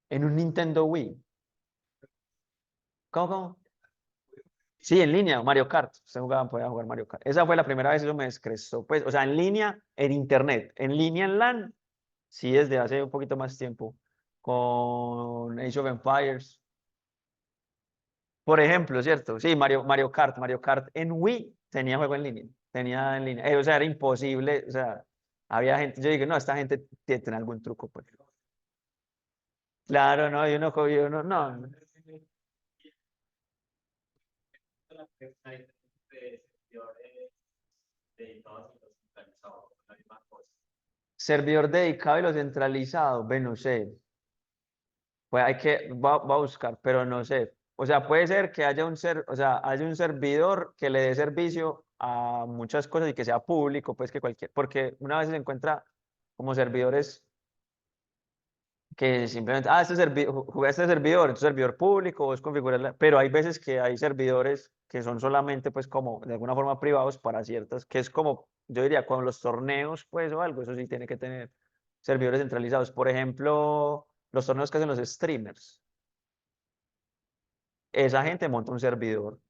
en un Nintendo Wii. ¿Cómo? Sí, en línea, Mario Kart. Usted podía jugar Mario Kart. Esa fue la primera vez, eso me descrestó. Pues, o sea, en línea, en internet. En línea, en LAN, sí, desde hace un poquito más tiempo. Con Age of Empires. Por ejemplo, ¿cierto? Sí, Mario Kart. Mario Kart en Wii tenía juego en línea. Tenía en línea. O sea, era imposible. O sea, había gente. Yo dije, no, esta gente tiene algún truco, pues. Claro, no, yo no, no. La website de servidores dedicados y los centralizados, la misma cosa. Servidor dedicado y lo centralizado, bueno, no sé. Pues va a buscar, pero no sé. O sea, puede ser que o sea, haya un servidor que le dé servicio a muchas cosas y que sea público, pues porque una vez se encuentra como servidores que simplemente, jugué a este servidor, este servidor público, vos configurarla, pero hay veces que hay servidores que son solamente, pues, como de alguna forma privados para ciertas, que es como, yo diría, con los torneos, pues, o algo, eso sí tiene que tener servidores centralizados. Por ejemplo, los torneos que hacen los streamers, esa gente monta un servidor,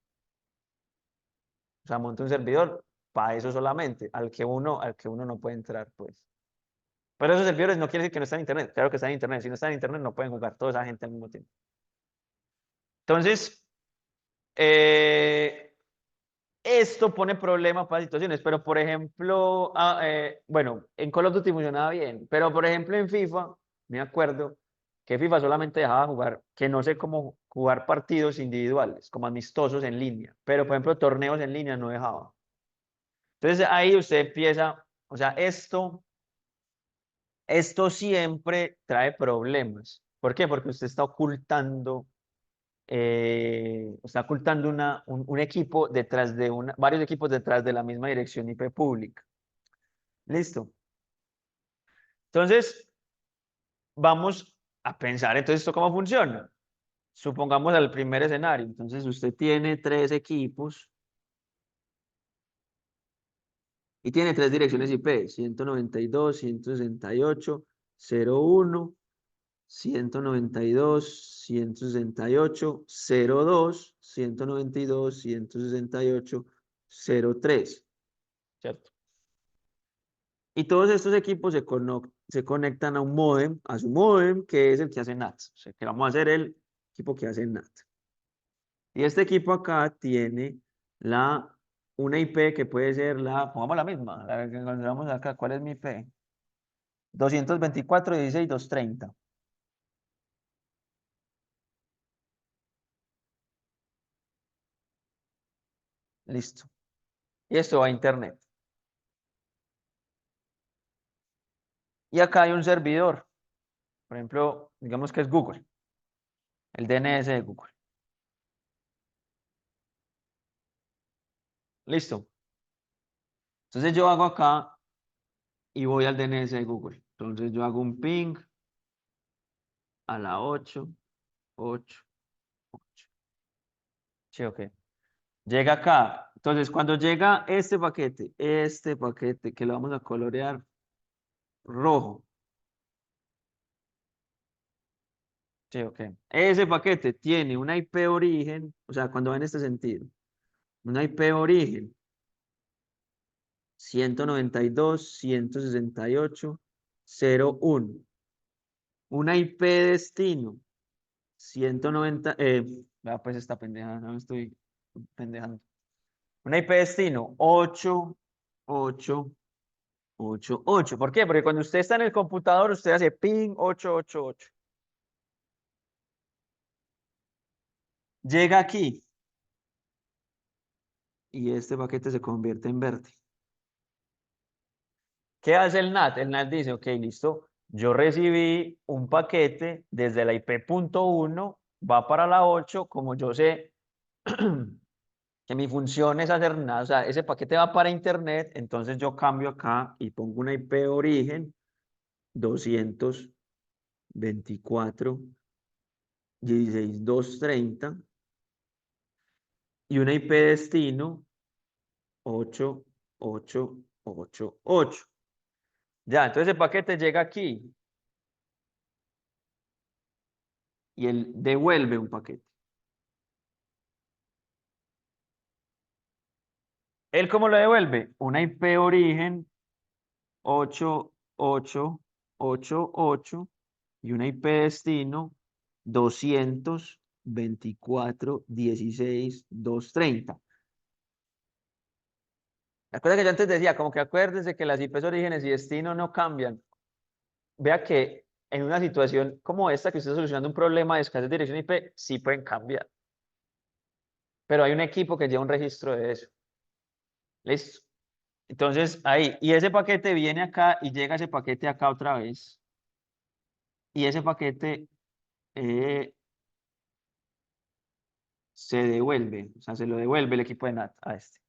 o sea, monta un servidor para eso solamente, al que uno no puede entrar, pues. Pero esos servidores no quiere decir que no están en internet, claro que están en internet, si no están en internet no pueden jugar toda esa gente al mismo tiempo. Entonces, Eh, esto pone problemas para situaciones, pero por ejemplo, bueno, en Call of Duty funcionaba bien, pero por ejemplo en FIFA, me acuerdo que FIFA solamente dejaba jugar, que no sé cómo jugar partidos individuales, como amistosos en línea, pero por ejemplo torneos en línea no dejaba. Entonces ahí usted empieza, o sea, esto siempre trae problemas. ¿Por qué? Porque usted está ocultando un equipo detrás de varios equipos detrás de la misma dirección IP pública. Listo. Entonces, vamos a pensar entonces esto cómo funciona. Supongamos el primer escenario. Entonces, usted tiene tres equipos y tiene tres direcciones IP, 192, 168, 01, 192, 168, 02, 192, 168, 03. ¿Cierto? Y todos estos equipos se conectan a un módem, a su módem, que es el que hace NAT. O sea, que vamos a hacer el equipo que hace NAT. Y este equipo acá tiene una IP que puede ser pongamos la misma, la que encontramos acá. ¿Cuál es mi IP? 224.16.230. Listo. Y esto va a internet. Y acá hay un servidor. Por ejemplo, digamos que es Google. El DNS de Google. Listo. Entonces yo hago acá y voy al DNS de Google. Entonces yo hago un ping a la 8, 8, 8. Sí, ok. Llega acá. Entonces, cuando llega este paquete que lo vamos a colorear rojo. Sí, ok. Ese paquete tiene una IP origen, o sea, cuando va en este sentido, una IP origen 192.168.0.1. Una IP destino 190, vea pues esta pendeja, no me estoy pendejando. Una IP destino 8888. ¿Por qué? Porque cuando usted está en el computador, usted hace ping 888. Llega aquí y este paquete se convierte en verde. ¿Qué hace el NAT? El NAT dice, ok, listo, yo recibí un paquete desde la IP punto 1, va para la 8, como yo sé que mi función es hacer nada, o sea, ese paquete va para internet, entonces yo cambio acá y pongo una IP origen 224.16.230 y una IP destino 8888. Ya, entonces el paquete llega aquí y él devuelve un paquete. ¿Él cómo lo devuelve? Una IP origen 8888 y una IP destino 224.16.230. Recuerda que yo antes decía, como que acuérdese que las IPs orígenes y destino no cambian. Vea que en una situación como esta, que usted está solucionando un problema de escasez de dirección IP, sí pueden cambiar. Pero hay un equipo que lleva un registro de eso. Listo. Entonces, ahí, y ese paquete viene acá y llega ese paquete acá otra vez. Y ese paquete eh, se devuelve, o sea, se lo devuelve el equipo de NAT a este.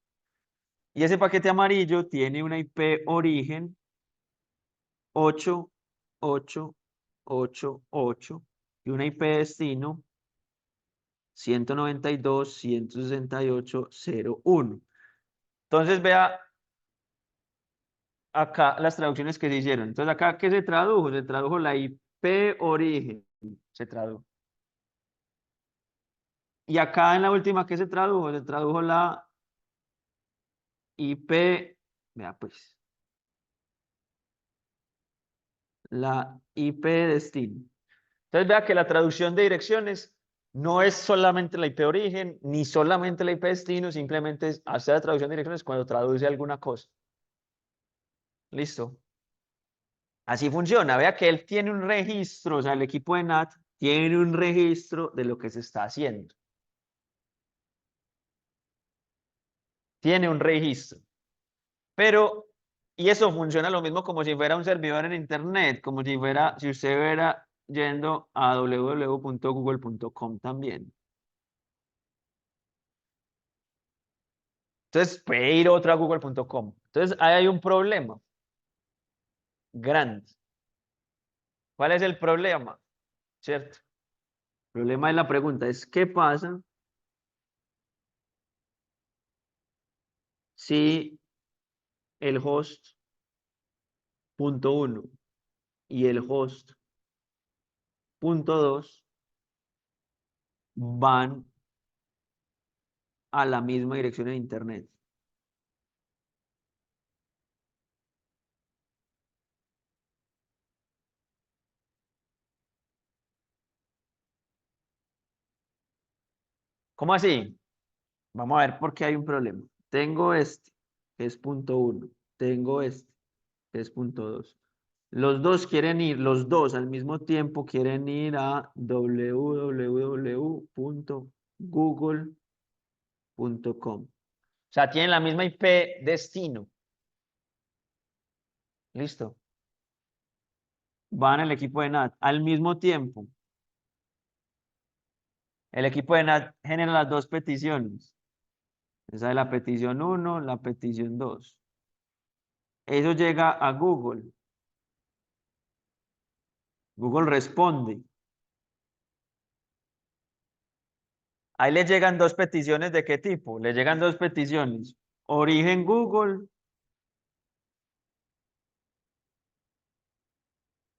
Y ese paquete amarillo tiene una IP origen 8888 y una IP destino 192.168.0.1. Entonces, vea acá las traducciones que se hicieron. Entonces, acá, ¿qué se tradujo? Se tradujo la IP origen, se tradujo. Y acá en la última, ¿qué se tradujo? Se tradujo la IP, vea pues, la IP destino. Entonces vea que la traducción de direcciones no es solamente la IP origen, ni solamente la IP destino, simplemente hace la traducción de direcciones cuando traduce alguna cosa. Listo. Así funciona. Vea que él tiene un registro, o sea, el equipo de NAT tiene un registro de lo que se está haciendo. Tiene un registro. Pero, y eso funciona lo mismo como si fuera un servidor en internet, como si fuera, si usted fuera yendo a www.google.com también. Entonces puede ir otro a google.com. Entonces ahí hay un problema grande. ¿Cuál es el problema? ¿Cierto? El problema de la pregunta es, ¿qué pasa si el host punto uno y el host punto 2 van a la misma dirección en internet? ¿Cómo así? Vamos a ver por qué hay un problema. Tengo este, que es punto uno. Tengo este, que es punto 2. Los dos quieren ir, los dos al mismo tiempo quieren ir a www.google.com. O sea, tienen la misma IP destino. Listo. Van el equipo de NAT. Al mismo tiempo, el equipo de NAT genera las dos peticiones. Esa es la petición 1, la petición 2. Eso llega a Google. Google responde. Ahí le llegan dos peticiones, ¿de qué tipo? Le llegan dos peticiones. Origen Google,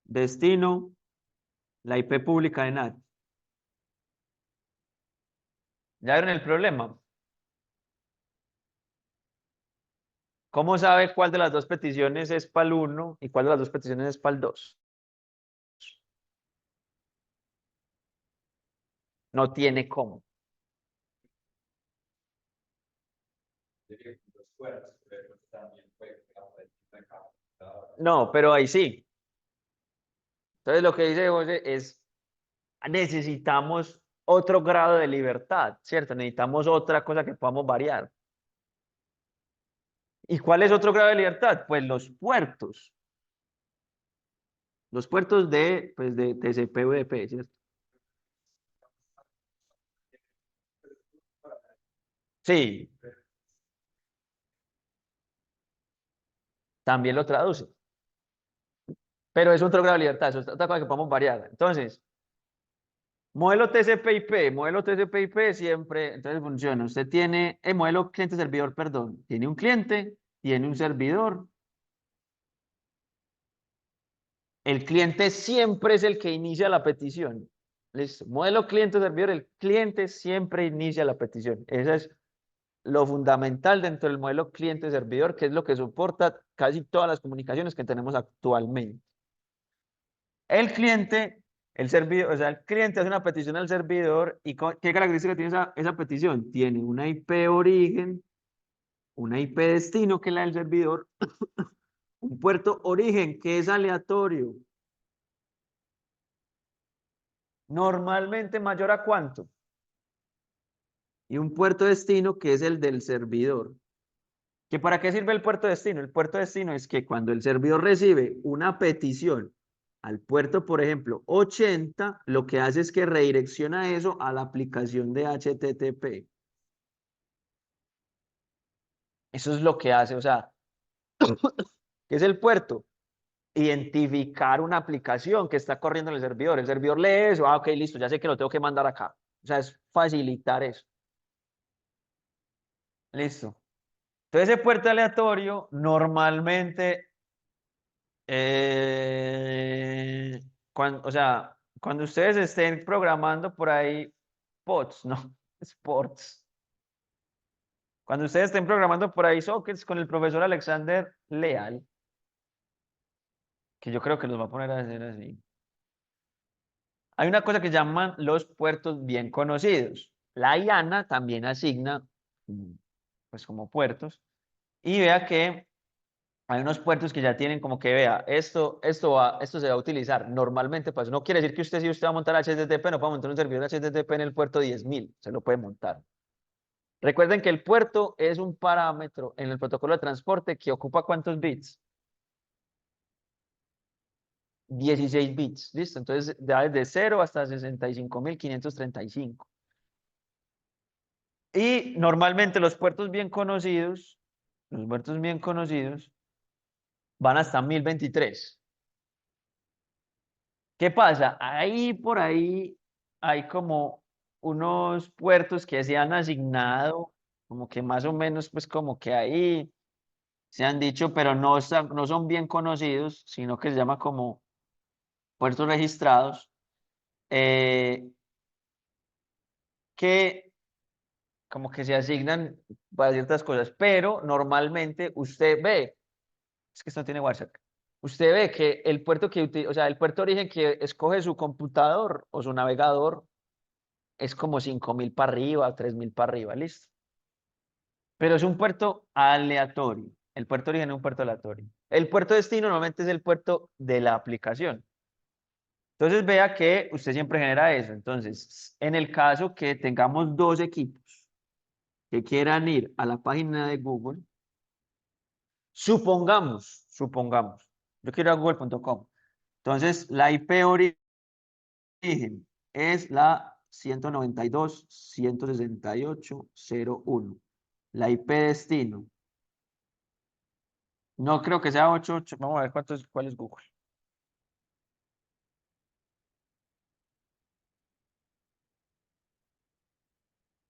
destino, la IP pública de NAT. ¿Ya vieron el problema? ¿Cómo sabe cuál de las dos peticiones es para el 1 y cuál de las dos peticiones es para el 2? No tiene cómo. No, pero ahí sí. Entonces lo que dice José es, necesitamos otro grado de libertad, ¿cierto? Necesitamos otra cosa que podamos variar. ¿Y cuál es otro grado de libertad? Pues los puertos. Los puertos de, pues de TCP/UDP, ¿cierto? Sí, también lo traduce. Pero es otro grado de libertad, eso es otra cosa que podemos variar. Entonces, modelo TCP/IP, modelo TCP/IP siempre, entonces funciona. Usted tiene el modelo cliente-servidor, perdón. Tiene un cliente, tiene un servidor. El cliente siempre es el que inicia la petición. Listo. Modelo cliente-servidor, el cliente siempre inicia la petición. Ese es lo fundamental dentro del modelo cliente-servidor, que es lo que soporta casi todas las comunicaciones que tenemos actualmente. El cliente, el servidor, o sea, el cliente hace una petición al servidor y ¿qué característica tiene esa petición? Tiene una IP origen, una IP destino, que es la del servidor, un puerto origen, que es aleatorio. Normalmente mayor a ¿cuánto? Y un puerto destino, que es el del servidor. ¿Que para qué sirve el puerto destino? El puerto destino es que cuando el servidor recibe una petición al puerto, por ejemplo, 80, lo que hace es que redirecciona eso a la aplicación de HTTP. Eso es lo que hace, o sea, ¿qué es el puerto? Identificar una aplicación que está corriendo en el servidor. El servidor lee eso, ok, listo, ya sé que lo tengo que mandar acá. O sea, es facilitar eso. Listo. Entonces, ese puerto aleatorio normalmente, o sea, cuando ustedes estén programando por ahí, pods, no, sports. Cuando ustedes estén programando por ahí sockets con el profesor Alexander Leal, que yo creo que los va a poner a hacer así. Hay una cosa que llaman los puertos bien conocidos. La IANA también asigna, pues como puertos, y vea que hay unos puertos que ya tienen como que vea, esto se va a utilizar normalmente, pues no quiere decir que usted, si usted va a montar HTTP, no puede montar un servidor HTTP en el puerto 10.000, se lo puede montar. Recuerden que el puerto es un parámetro en el protocolo de transporte que ocupa ¿cuántos bits? 16 bits, ¿listo? Entonces, da desde 0 hasta 65.535. Y normalmente los puertos bien conocidos, van hasta 1023. ¿Qué pasa? Ahí por ahí hay como unos puertos que se han asignado, como que más o menos, pues como que ahí se han dicho, pero no son bien conocidos, sino que se llama como puertos registrados, eh, que como que se asignan para ciertas cosas, pero normalmente usted ve, es que esto no tiene WhatsApp, usted ve que el puerto o sea, el puerto origen que escoge su computador o su navegador es como 5.000 para arriba, 3.000 para arriba, listo. Pero es un puerto aleatorio. El puerto origen es un puerto aleatorio. El puerto destino normalmente es el puerto de la aplicación. Entonces vea que usted siempre genera eso. Entonces, en el caso que tengamos dos equipos, que quieran ir a la página de Google, supongamos, yo quiero ir a google.com. Entonces, la IP origen es la 192.168.0.1. La IP destino. No creo que sea 88. Vamos a ver cuál es Google.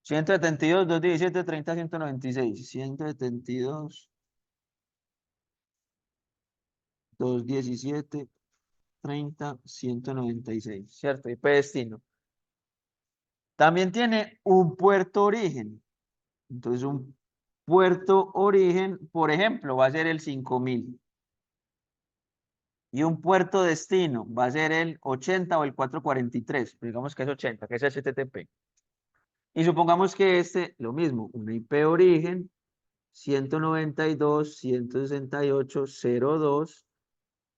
172.217.30.196. 172.217.30.196. ¿Cierto? IP destino. También tiene un puerto origen. Entonces, un puerto origen, por ejemplo, va a ser el 5000. Y un puerto destino va a ser el 80 o el 443. Digamos que es 80, que es HTTP. Y supongamos que lo mismo, una IP origen, 192.168.0.2,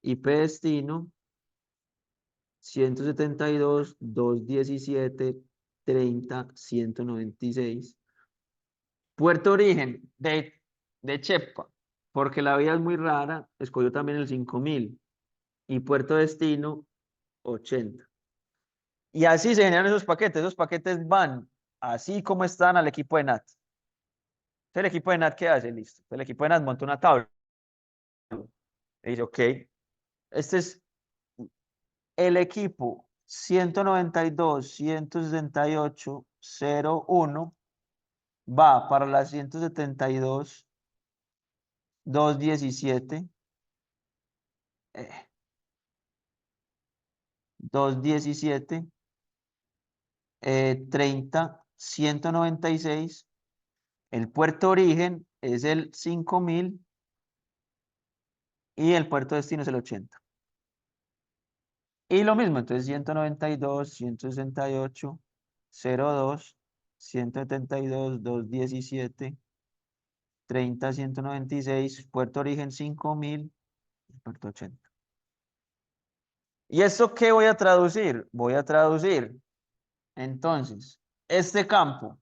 IP destino, 172.217.30.196. Puerto origen de Chepa, porque la vía es muy rara, escogió también el 5000. Y puerto destino, 80. Y así se generan esos paquetes. Esos paquetes van así como están al equipo de NAT. Entonces, el equipo de NAT, ¿qué hace? Listo. El equipo de NAT monta una tabla. Y dice, ok, este es el equipo 192.168.0.1 va para la 172.217, 217, 30, 196. El puerto origen es el 5000 y el puerto destino es el 80. Y lo mismo, entonces 192, 168, 02, 172, 217, 30, 196, puerto origen 5000, puerto 80. ¿Y esto qué voy a traducir? Voy a traducir, entonces, este campo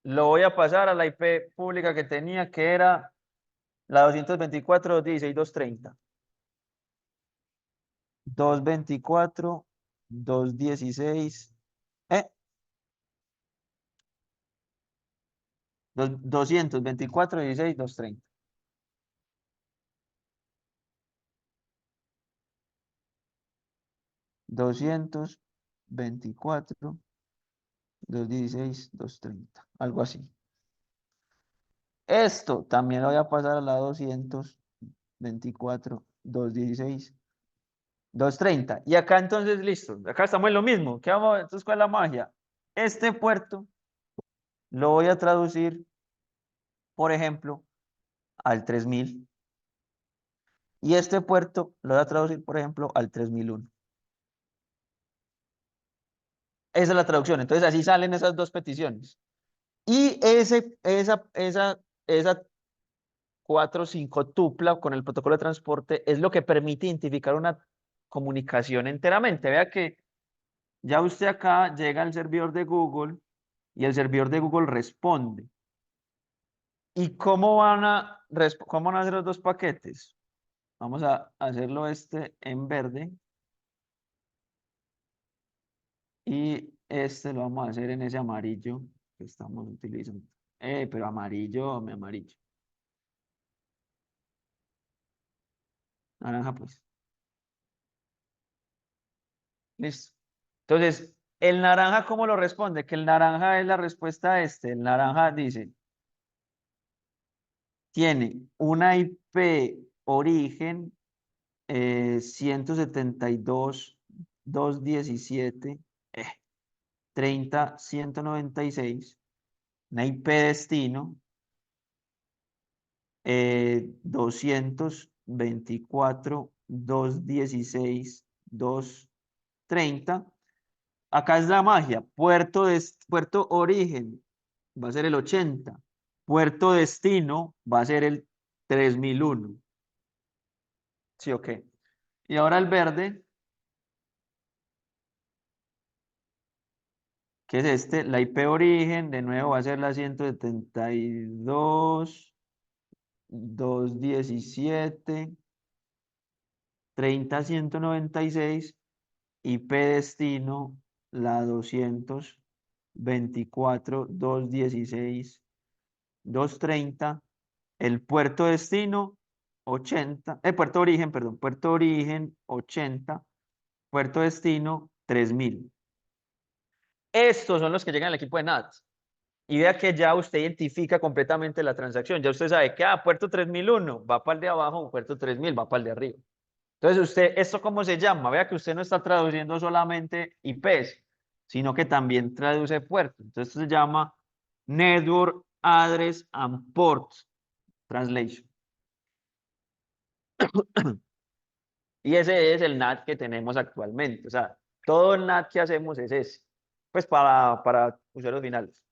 lo voy a pasar a la IP pública que tenía, que era la 224.216.230. 224, 216, 224, 16, 230. 224, 216, 230. Algo así. Esto también lo voy a pasar a la 224, 216, 230. Y acá entonces, listo. Acá estamos en lo mismo. ¿Qué vamos? Entonces, ¿cuál es la magia? Este puerto lo voy a traducir, por ejemplo, al 3000. Y este puerto lo voy a traducir, por ejemplo, al 3001. Esa es la traducción. Entonces, así salen esas dos peticiones. Y esa 4 o 5 tupla con el protocolo de transporte es lo que permite identificar una comunicación enteramente. Vea que ya usted acá llega al servidor de Google y el servidor de Google responde. ¿Y cómo van a hacer los dos paquetes? Vamos a hacerlo en verde y lo vamos a hacer en ese amarillo que estamos utilizando. Pero amarillo, me amarillo. Naranja, pues. Listo. Entonces, el naranja, ¿cómo lo responde? Que el naranja es la respuesta a este. El naranja dice, tiene una IP origen 172.217, 30.196, una IP destino 224.216.230. Acá es la magia. Puerto origen va a ser el 80. Puerto destino va a ser el 3001. Sí, ok. Y ahora el verde. que es este, la IP origen, de nuevo va a ser la 172.217, 30.196, IP destino, la 224.216.230, el puerto destino, 80, puerto origen, perdón, puerto origen, 80, puerto destino, 3.000. Estos son los que llegan al equipo de NAT. Y vea que ya usted identifica completamente la transacción. Ya usted sabe que, puerto 3001 va para el de abajo, puerto 3000 va para el de arriba. Entonces, usted, ¿esto cómo se llama? Vea que usted no está traduciendo solamente IPs, sino que también traduce puertos. Entonces, esto se llama Network Address and Port Translation. Y ese es el NAT que tenemos actualmente. O sea, todo el NAT que hacemos es ese. Pues para usuarios finales.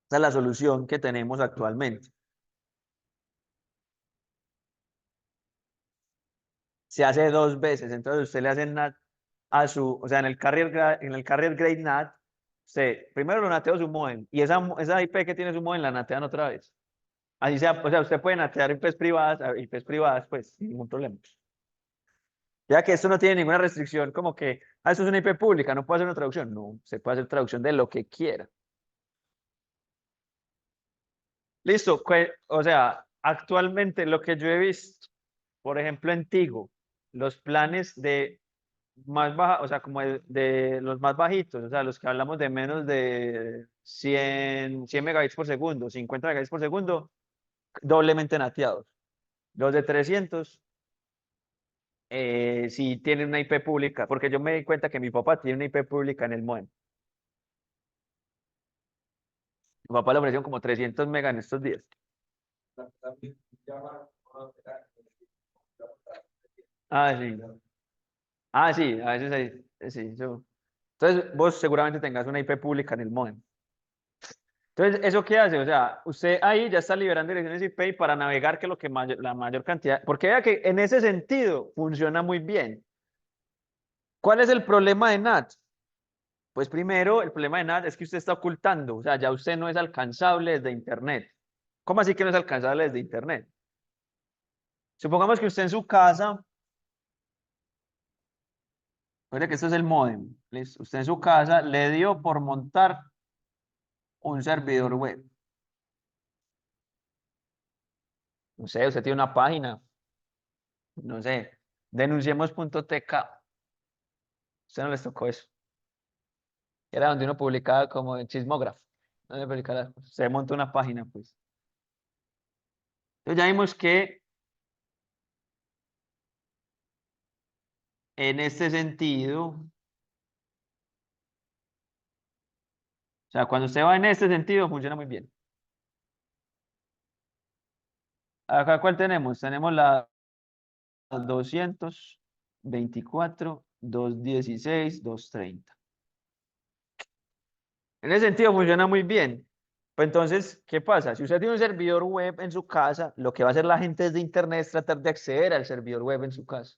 Esa es la solución que tenemos actualmente. Se hace dos veces, entonces usted le hace NAT a su, o sea, en el carrier grade NAT, usted primero lo nateó su modem y esa IP que tiene su modem la natean otra vez. Así sea, o sea, usted puede natear IPs privadas, pues, sin ningún problema. Ya que esto no tiene ninguna restricción, como que, esto es una IP pública, no puede hacer una traducción. No, se puede hacer traducción de lo que quiera. Listo, o sea, actualmente lo que yo he visto, por ejemplo, en Tigo, los planes de más baja, o sea, como de los más bajitos, o sea, los que hablamos de menos de 100 megabits por segundo, 50 megabits por segundo, doblemente nateados. Los de 300, sí tienen una IP pública, porque yo me di cuenta que mi papá tiene una IP pública en el modem. Mi papá le ofrecieron como 300 megas en estos días. Sí. Sí, a veces hay, sí, entonces vos seguramente tengas una IP pública en el modem. Entonces, ¿eso qué hace? O sea, usted ahí ya está liberando direcciones IP para navegar, que es lo que la mayor cantidad, porque vea que en ese sentido funciona muy bien. ¿Cuál es el problema de NAT? Pues primero, el problema de NAT es que usted está ocultando, o sea, ya usted no es alcanzable desde Internet. ¿Cómo así que no es alcanzable desde Internet? Supongamos que usted en su casa, recuerde que esto es el modem, ¿listo? Usted en su casa le dio por montar un servidor web. No sé, usted tiene una página, no sé, denunciemos.tk. Usted no les tocó eso. Era donde uno publicaba como en chismógrafo. Donde publicara, se montó una página, pues. Entonces ya vimos que en este sentido, o sea, cuando usted va en este sentido, funciona muy bien. Acá, ¿cuál tenemos? Tenemos la 224.216.230. En ese sentido funciona muy bien. Pues entonces, ¿qué pasa? Si usted tiene un servidor web en su casa, lo que va a hacer la gente desde Internet es tratar de acceder al servidor web en su casa.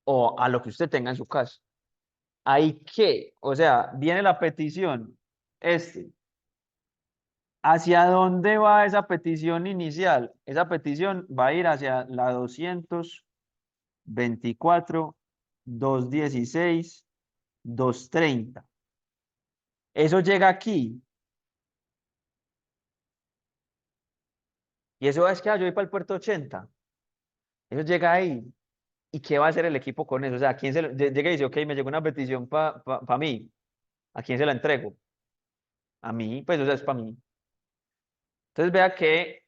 O a lo que usted tenga en su casa. ¿Hay que? O sea, viene la petición. ¿Hacia dónde va esa petición inicial? Esa petición va a ir hacia la 224.216.230. Eso llega aquí. Y eso es que yo voy para el puerto 80. Eso llega ahí. ¿Y qué va a hacer el equipo con eso? O sea, ¿a quién llega y dice, ok, me llegó una petición para mí? ¿A quién se la entrego? A mí, pues, o sea, es para mí. Entonces vea que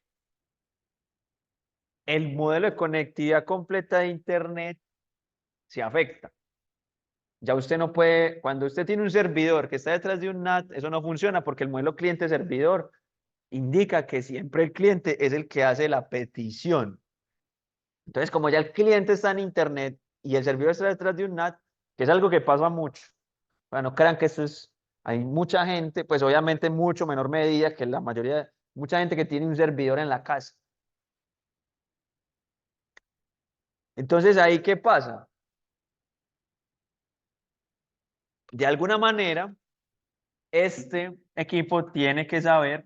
el modelo de conectividad completa de Internet se afecta. Ya usted no puede, cuando usted tiene un servidor que está detrás de un NAT, eso no funciona porque el modelo cliente-servidor indica que siempre el cliente es el que hace la petición. Entonces, como ya el cliente está en Internet y el servidor está detrás de un NAT, que es algo que pasa mucho. Bueno, no crean que esto es, hay mucha gente, pues obviamente en mucho menor medida que la mayoría, mucha gente que tiene un servidor en la casa. Entonces, ¿ahí qué pasa? De alguna manera, este equipo tiene que saber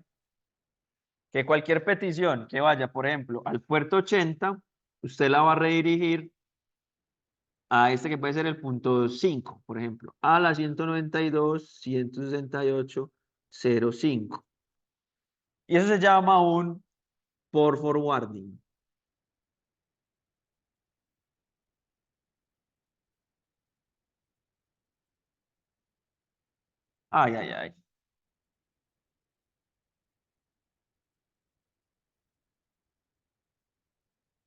que cualquier petición que vaya, por ejemplo, al puerto 80, usted la va a redirigir a este que puede ser el punto 5, por ejemplo, a la 192.168.05. Y eso se llama un por forwarding. Ay, ay, ay.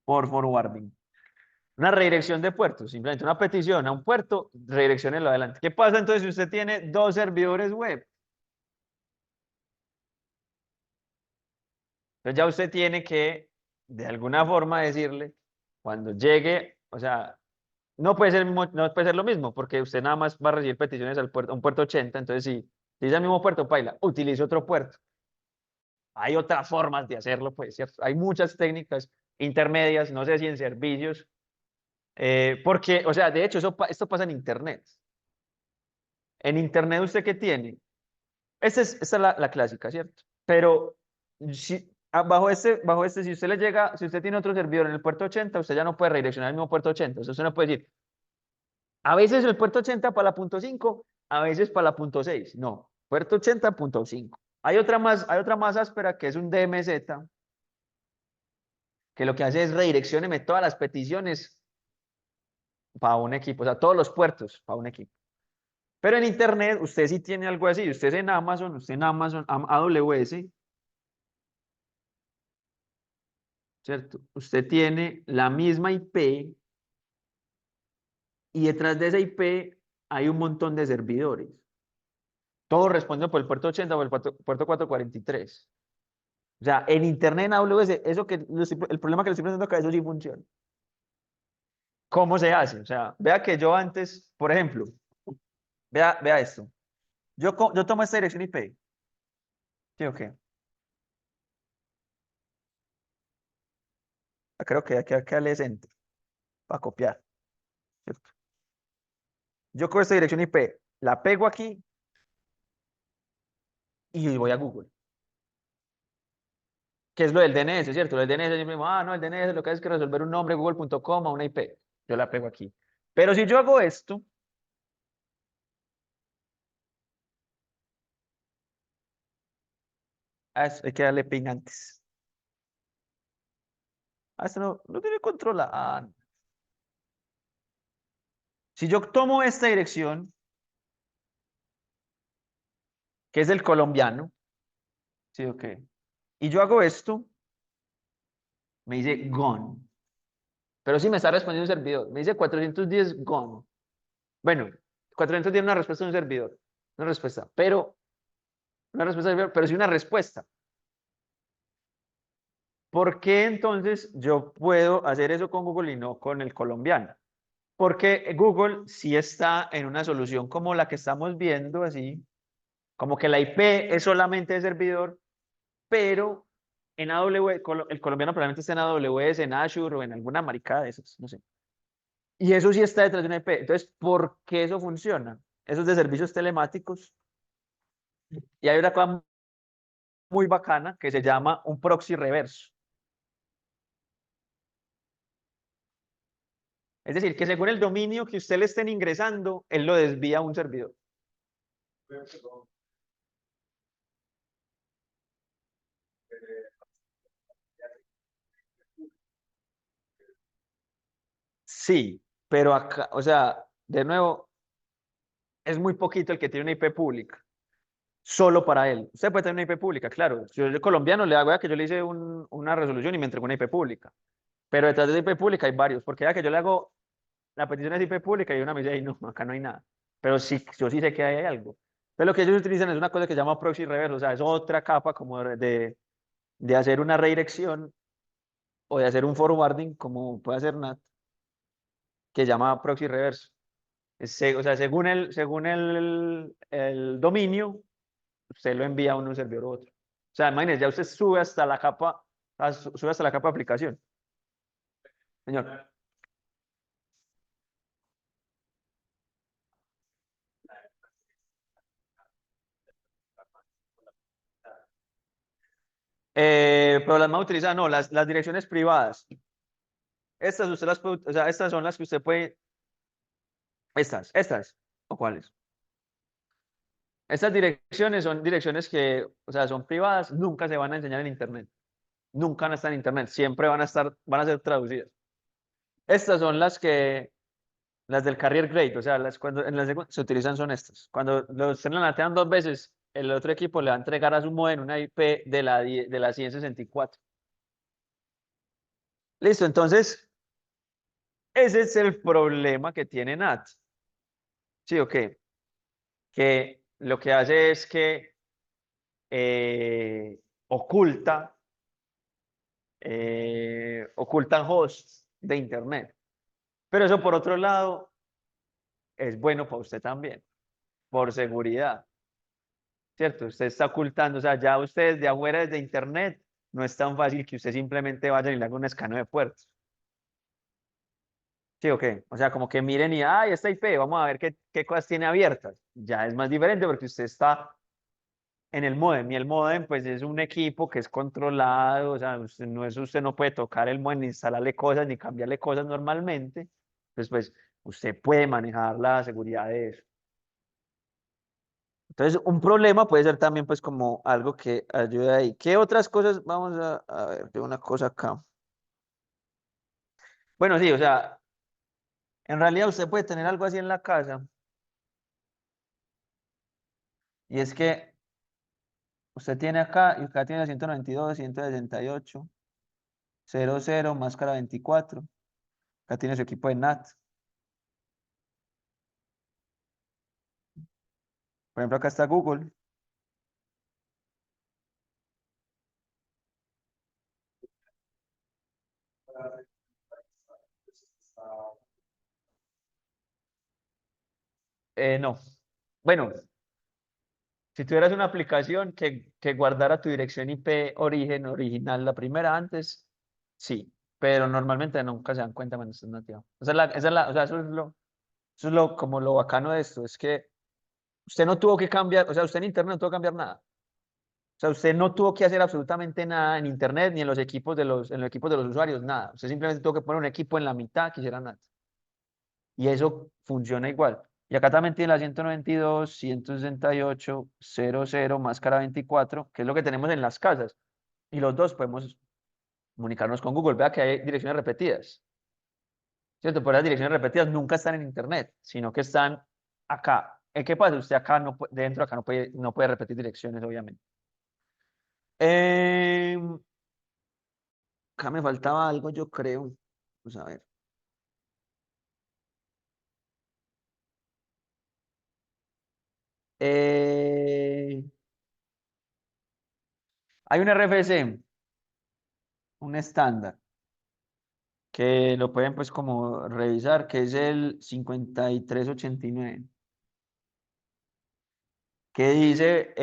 Por forwarding. Una redirección de puertos, simplemente una petición a un puerto, redireccionenlo adelante. ¿Qué pasa entonces si usted tiene dos servidores web? Entonces ya usted tiene que, de alguna forma, decirle, cuando llegue, o sea, no puede ser, no puede ser lo mismo, porque usted nada más va a recibir peticiones al puerto, a un puerto 80, entonces si dice el mismo puerto, paila, utilice otro puerto. Hay otras formas de hacerlo, pues, ¿cierto? Hay muchas técnicas intermedias, no sé si en servicios, porque, o sea, de hecho, esto pasa en Internet. En Internet, ¿usted qué tiene? Esta es la clásica, ¿cierto? Pero si, bajo este, si usted le llega, si usted tiene otro servidor en el puerto 80, usted ya no puede redireccionar el mismo puerto 80. O sea, usted no puede decir, a veces el puerto 80 para la punto 5, a veces para la punto 6. No, puerto 80 punto 5. Hay otra más áspera que es un DMZ, que lo que hace es redireccioneme todas las peticiones para un equipo, o sea, todos los puertos para un equipo. Pero en Internet, usted sí tiene algo así. Usted en Amazon, AWS, ¿cierto? Usted tiene la misma IP y detrás de esa IP hay un montón de servidores. Todos responden por el puerto 80 o por el puerto 443. O sea, en Internet, en AWS, el problema que le estoy presentando acá, eso sí funciona. ¿Cómo se hace? O sea, vea que yo antes, por ejemplo, vea esto. Yo tomo esta dirección IP. ¿Sí o qué? Creo que acá le es Enter para copiar, ¿cierto? Yo cojo esta dirección IP, la pego aquí y voy a Google. ¿Qué es lo del DNS, cierto? Lo del DNS, yo me digo, no, el DNS lo que hace es que resolver un nombre google.com a una IP. Yo la pego aquí. Pero si yo hago esto, hay que darle ping antes. Esto no tiene control. No. Si yo tomo esta dirección, que es del colombiano, ¿sí o qué? Y yo hago esto, me dice gone. Pero sí me está respondiendo un servidor. Me dice 410 gone. Bueno, 410 es una respuesta de un servidor. Una respuesta. Pero, una respuesta de servidor, pero sí una respuesta. ¿Por qué entonces yo puedo hacer eso con Google y no con el colombiano? Porque Google sí está en una solución como la que estamos viendo, así, como que la IP es solamente de servidor, pero en AWS, el colombiano probablemente está en AWS, en Azure o en alguna maricada de esas, no sé. Y eso sí está detrás de una IP. Entonces, ¿por qué eso funciona? Eso es de servicios telemáticos. Y hay una cosa muy bacana que se llama un proxy reverso. Es decir, que según el dominio que usted le estén ingresando, él lo desvía a un servidor. Sí, pero acá, o sea, de nuevo, es muy poquito el que tiene una IP pública, solo para él. Usted puede tener una IP pública, claro. Si yo soy colombiano, le hago a que yo le hice una resolución y me entregó una IP pública. Pero detrás de la IP pública hay varios, porque ya que yo le hago la petición de IP pública y una me dice, "Ey, no, acá no hay nada". Pero sí, yo sí sé que hay algo. Pero lo que ellos utilizan es una cosa que se llama proxy reverse, o sea, es otra capa como de hacer una redirección o de hacer un forwarding, como puede hacer NAT, que se llama proxy reverse. O sea, según el dominio, usted lo envía a un servidor u otro. O sea, imagínese, ya usted sube hasta la capa de aplicación. Señor. Pero las más utilizadas, no, las direcciones privadas. Estas usted las puede, o sea, estas son las que usted puede, estas, ¿o cuáles? Estas direcciones son direcciones que, o sea, son privadas, nunca se van a enseñar en internet, nunca van a estar en internet, siempre van a ser traducidas. Estas son las del carrier grade, o sea, cuando en la segunda se utilizan son estas. Cuando los estén latean dos veces, el otro equipo le va a entregar a su modem una IP de la 164. Listo, entonces, ese es el problema que tiene NAT. ¿Sí o qué? Que lo que hace es que oculta, ocultan hosts de Internet. Pero eso, por otro lado, es bueno para usted también, por seguridad. ¿Cierto? Usted está ocultando, o sea, ya ustedes de afuera desde Internet, no es tan fácil que usted simplemente vaya y le haga un escaneo de puertos. ¿Sí o qué? O sea, como que miren y, ay, esta IP, vamos a ver qué cosas tiene abiertas. Ya es más diferente porque usted está en el modem y el modem pues es un equipo que es controlado, o sea, usted no puede tocar el modem ni instalarle cosas ni cambiarle cosas normalmente. Entonces, pues usted puede manejar la seguridad de eso. Entonces, un problema puede ser también pues como algo que ayude ahí. ¿Qué otras cosas? Vamos a ver, de una cosa acá. Bueno, sí, o sea, en realidad usted puede tener algo así en la casa y es que usted tiene acá y acá tiene 192, 168, 00, máscara 24. Acá tiene su equipo de NAT. Por ejemplo, acá está Google. No. Bueno, si tuvieras una aplicación que guardara tu dirección IP original, la primera antes, sí, pero normalmente nunca se dan cuenta cuando estás nativa. O sea, eso es lo, como lo bacano de esto, es que usted no tuvo que cambiar, o sea, usted en Internet no tuvo que cambiar nada. O sea, usted no tuvo que hacer absolutamente nada en Internet ni en los equipos en los equipos de los usuarios, nada. Usted simplemente tuvo que poner un equipo en la mitad que hiciera nada. Y eso funciona igual. Y acá también tiene la 192, 168, 00, máscara 24, que es lo que tenemos en las casas. Y los dos podemos comunicarnos con Google. Vea que hay direcciones repetidas. ¿Cierto? Pero las direcciones repetidas nunca están en Internet, sino que están acá. ¿Qué pasa? Usted acá no, dentro acá no puede repetir direcciones, obviamente. Em, Acá me faltaba algo, yo creo. Vamos a ver. Eh, Hay un RFC, un estándar, que lo pueden pues como revisar, que es el 5389, que dice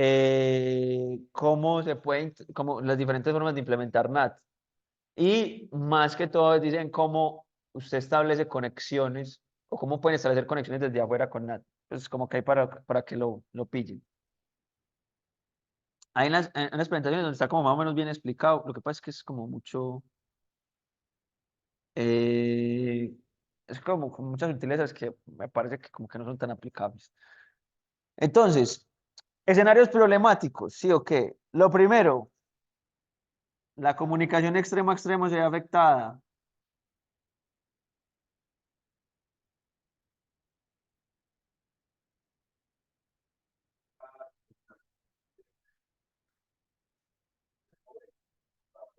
cómo se pueden, como las diferentes formas de implementar NAT. Y más que todo dicen cómo usted establece conexiones o cómo pueden establecer conexiones desde afuera con NAT. Pues como que hay para que lo pillen. Hay en las presentaciones donde está como más o menos bien explicado. Lo que pasa es que es como mucho, eh, es como con muchas sutilezas que me parece que como que no son tan aplicables. Entonces, escenarios problemáticos, ¿sí o qué? Lo primero, la comunicación extremo a extremo se ve afectada.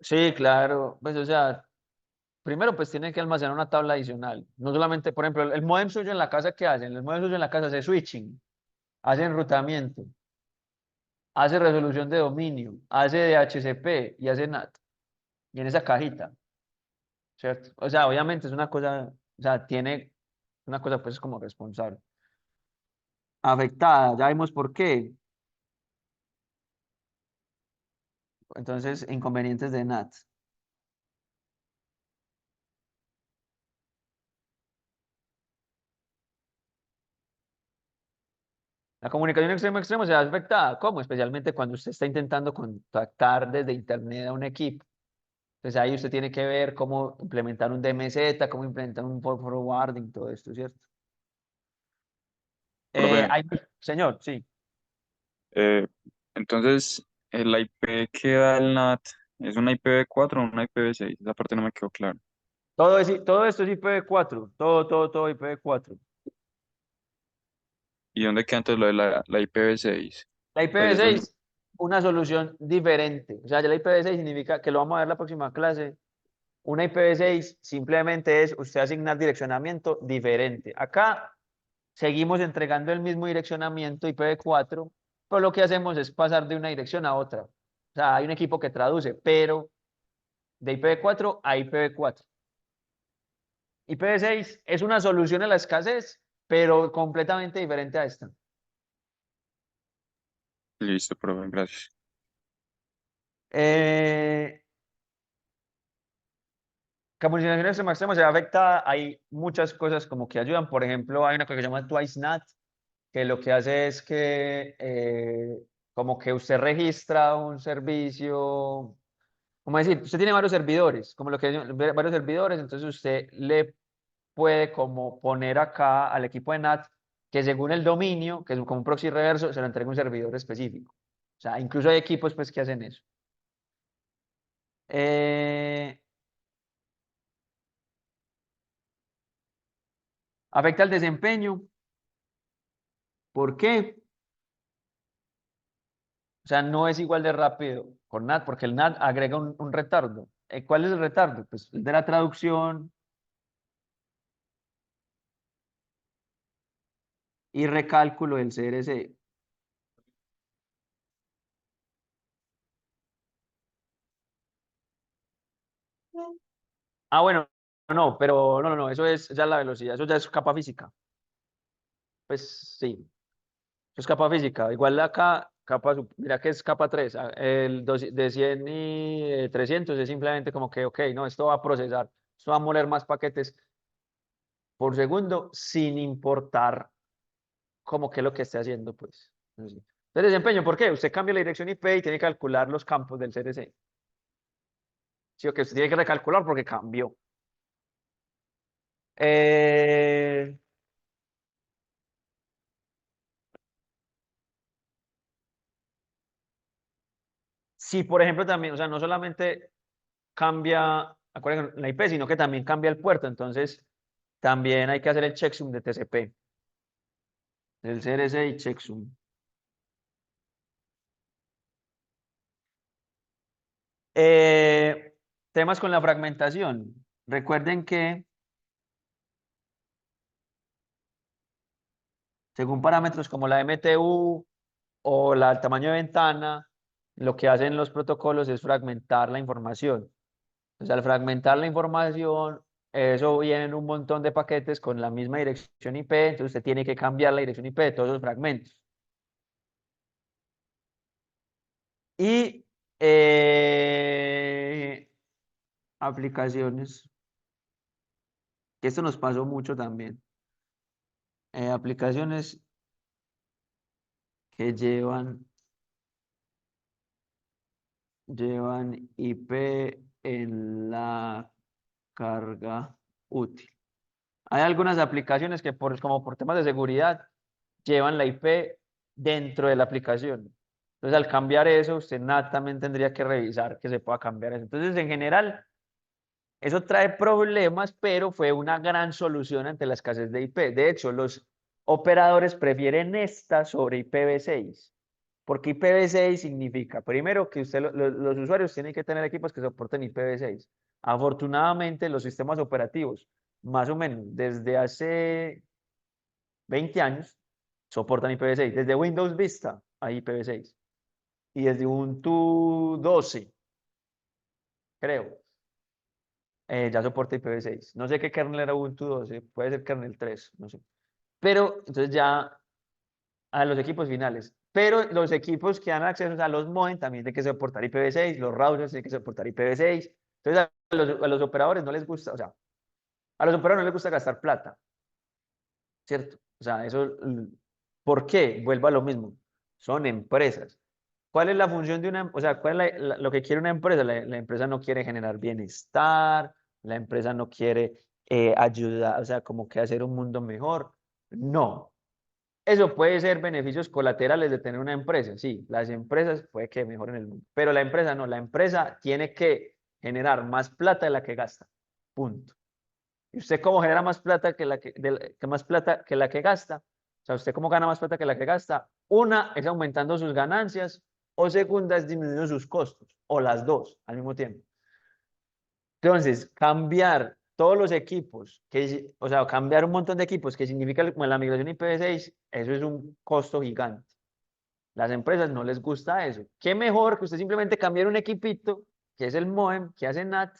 Sí, claro, pues o sea, primero pues tienen que almacenar una tabla adicional. No solamente, por ejemplo, el modem suyo en la casa, ¿qué hacen? El modem suyo en la casa hace switching, hace enrutamiento, hace resolución de dominio, hace DHCP y hace NAT. Y en esa cajita, ¿cierto? O sea, obviamente es una cosa, o sea, tiene una cosa pues como responsable. Afectada, ya vimos por qué. Entonces, inconvenientes de NAT. La comunicación extremo a extremo se ve afectada. ¿Cómo? Especialmente cuando usted está intentando contactar desde internet a un equipo. Entonces ahí usted tiene que ver cómo implementar un DMZ, cómo implementar un forwarding, todo esto, ¿cierto? Profe, Señor, sí. eh, entonces, ¿el IP que da el NAT es una IPv4 o una IPv6? Esa parte no me quedó claro. Todo esto es IPv4. Todo IPv4. ¿Y dónde queda entonces lo de la IPv6? La Pues eso es... IPv6, una solución diferente. O sea, ya la IPv6 significa que lo vamos a ver la próxima clase. Una IPv6 simplemente es usted asignar direccionamiento diferente. Acá seguimos entregando el mismo direccionamiento IPv4, pero lo que hacemos es pasar de una dirección a otra. O sea, hay un equipo que traduce, pero de IPv4 a IPv4. IPv6 es una solución a la escasez, pero completamente diferente a esta. Listo, profe, gracias. Eh, Comunicación extrema extrema se ve afectada. Hay muchas cosas como que ayudan. Por ejemplo, hay una cosa que se llama TwiceNAT, que lo que hace es que como que usted registra un servicio, como decir, usted tiene varios servidores, como lo que varios servidores, entonces usted le puede como poner acá al equipo de NAT que según el dominio, que es como un proxy reverso, se lo entrega un servidor específico. O sea, incluso hay equipos pues que hacen eso. Afecta el desempeño. ¿Por qué? O sea, no es igual de rápido con NAT, porque el NAT agrega un retardo. ¿Cuál es el retardo? Pues el de la traducción y recálculo del CRC. Ah, bueno, no, pero no, eso es ya la velocidad, eso ya es capa física. Pues sí, eso es capa física. Igual acá, mira que es capa 3, de 100 y 300 es simplemente como que, ok, no, esto va a procesar, esto va a moler más paquetes por segundo sin importar como que lo que esté haciendo, pues. Entonces, desempeño, ¿por qué? Usted cambia la dirección IP y tiene que calcular los campos del CRC. Sí, o que usted tiene que recalcular porque cambió. Eh, si, por ejemplo, también, o sea, no solamente cambia, acuérdense, la IP, sino que también cambia el puerto, entonces también hay que hacer el checksum de TCP, del CRC y checksum. Temas con la fragmentación. Recuerden que según parámetros como la MTU o el tamaño de ventana, lo que hacen los protocolos es fragmentar la información. Entonces, al fragmentar la información, eso viene en un montón de paquetes con la misma dirección IP, entonces usted tiene que cambiar la dirección IP de todos los fragmentos. Y aplicaciones, que esto nos pasó mucho también. Aplicaciones que llevan IP en la carga útil. Hay algunas aplicaciones que como por temas de seguridad llevan la IP dentro de la aplicación. Entonces, al cambiar eso, usted también tendría que revisar que se pueda cambiar eso. Entonces, en general, eso trae problemas, pero fue una gran solución ante la escasez de IP. De hecho, los operadores prefieren esta sobre IPv6, porque IPv6 significa, primero, que los usuarios tienen que tener equipos que soporten IPv6. Afortunadamente, los sistemas operativos, más o menos desde hace 20 años, soportan IPv6. Desde Windows Vista hay IPv6. Y desde Ubuntu 12, creo, ya soporta IPv6. No sé qué kernel era Ubuntu 12, puede ser kernel 3, no sé. Pero entonces ya a los equipos finales. Pero los equipos que dan acceso a los modem también tienen que soportar IPv6, los routers tienen que soportar IPv6. Entonces a los operadores no les gusta, o sea, a los operadores no les gusta gastar plata, ¿cierto? O sea, eso ¿Por qué? Vuelvo a lo mismo. Son empresas. ¿Cuál es la función de una, o sea, cuál es lo que quiere una empresa? La empresa no quiere generar bienestar, la empresa no quiere ayudar, o sea, como que hacer un mundo mejor. No. Eso puede ser beneficios colaterales de tener una empresa. Sí, las empresas puede que mejoren el mundo, pero la empresa no. La empresa tiene que generar más plata de la que gasta. Punto. ¿Y usted cómo genera más plata más plata que la que gasta? O sea, ¿usted cómo gana más plata que la que gasta? Una es aumentando sus ganancias o segunda es disminuyendo sus costos o las dos al mismo tiempo. Entonces, cambiar todos los equipos, o sea, cambiar un montón de equipos que significa como la migración IPv6, eso es un costo gigante. Las empresas no les gusta eso. ¿Qué mejor que usted simplemente cambiar un equipito, que es el modem, que hace NAT,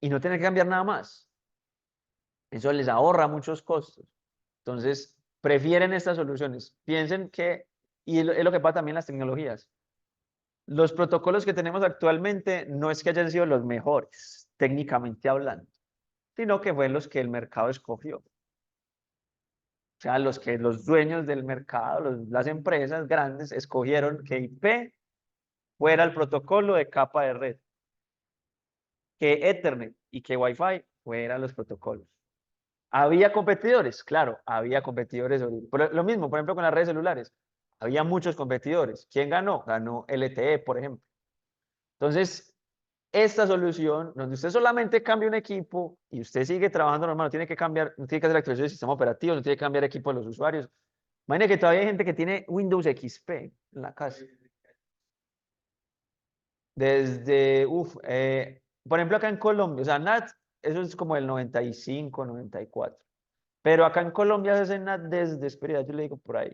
y no tener que cambiar nada más? Eso les ahorra muchos costos. Entonces, prefieren estas soluciones. Piensen que, y es lo que pasa también en las tecnologías, los protocolos que tenemos actualmente no es que hayan sido los mejores, técnicamente hablando, sino que fueron los que el mercado escogió. O sea, los que los dueños del mercado, las empresas grandes, escogieron que IP fuera el protocolo de capa de red, que Ethernet y que Wi-Fi fueran los protocolos. ¿Había competidores? Claro, había competidores. Pero lo mismo, por ejemplo, con las redes celulares. Había muchos competidores. ¿Quién ganó? Ganó LTE, por ejemplo. Entonces, esta solución, donde usted solamente cambia un equipo y usted sigue trabajando normal, no tiene que cambiar, no tiene que hacer actualización del sistema operativo, no tiene que cambiar equipo de los usuarios. Imagine que todavía hay gente que tiene Windows XP en la casa. Desde, por ejemplo, acá en Colombia, o sea, NAT, eso es como el 95, 94. Pero acá en Colombia se hace NAT desde, espera, yo le digo por ahí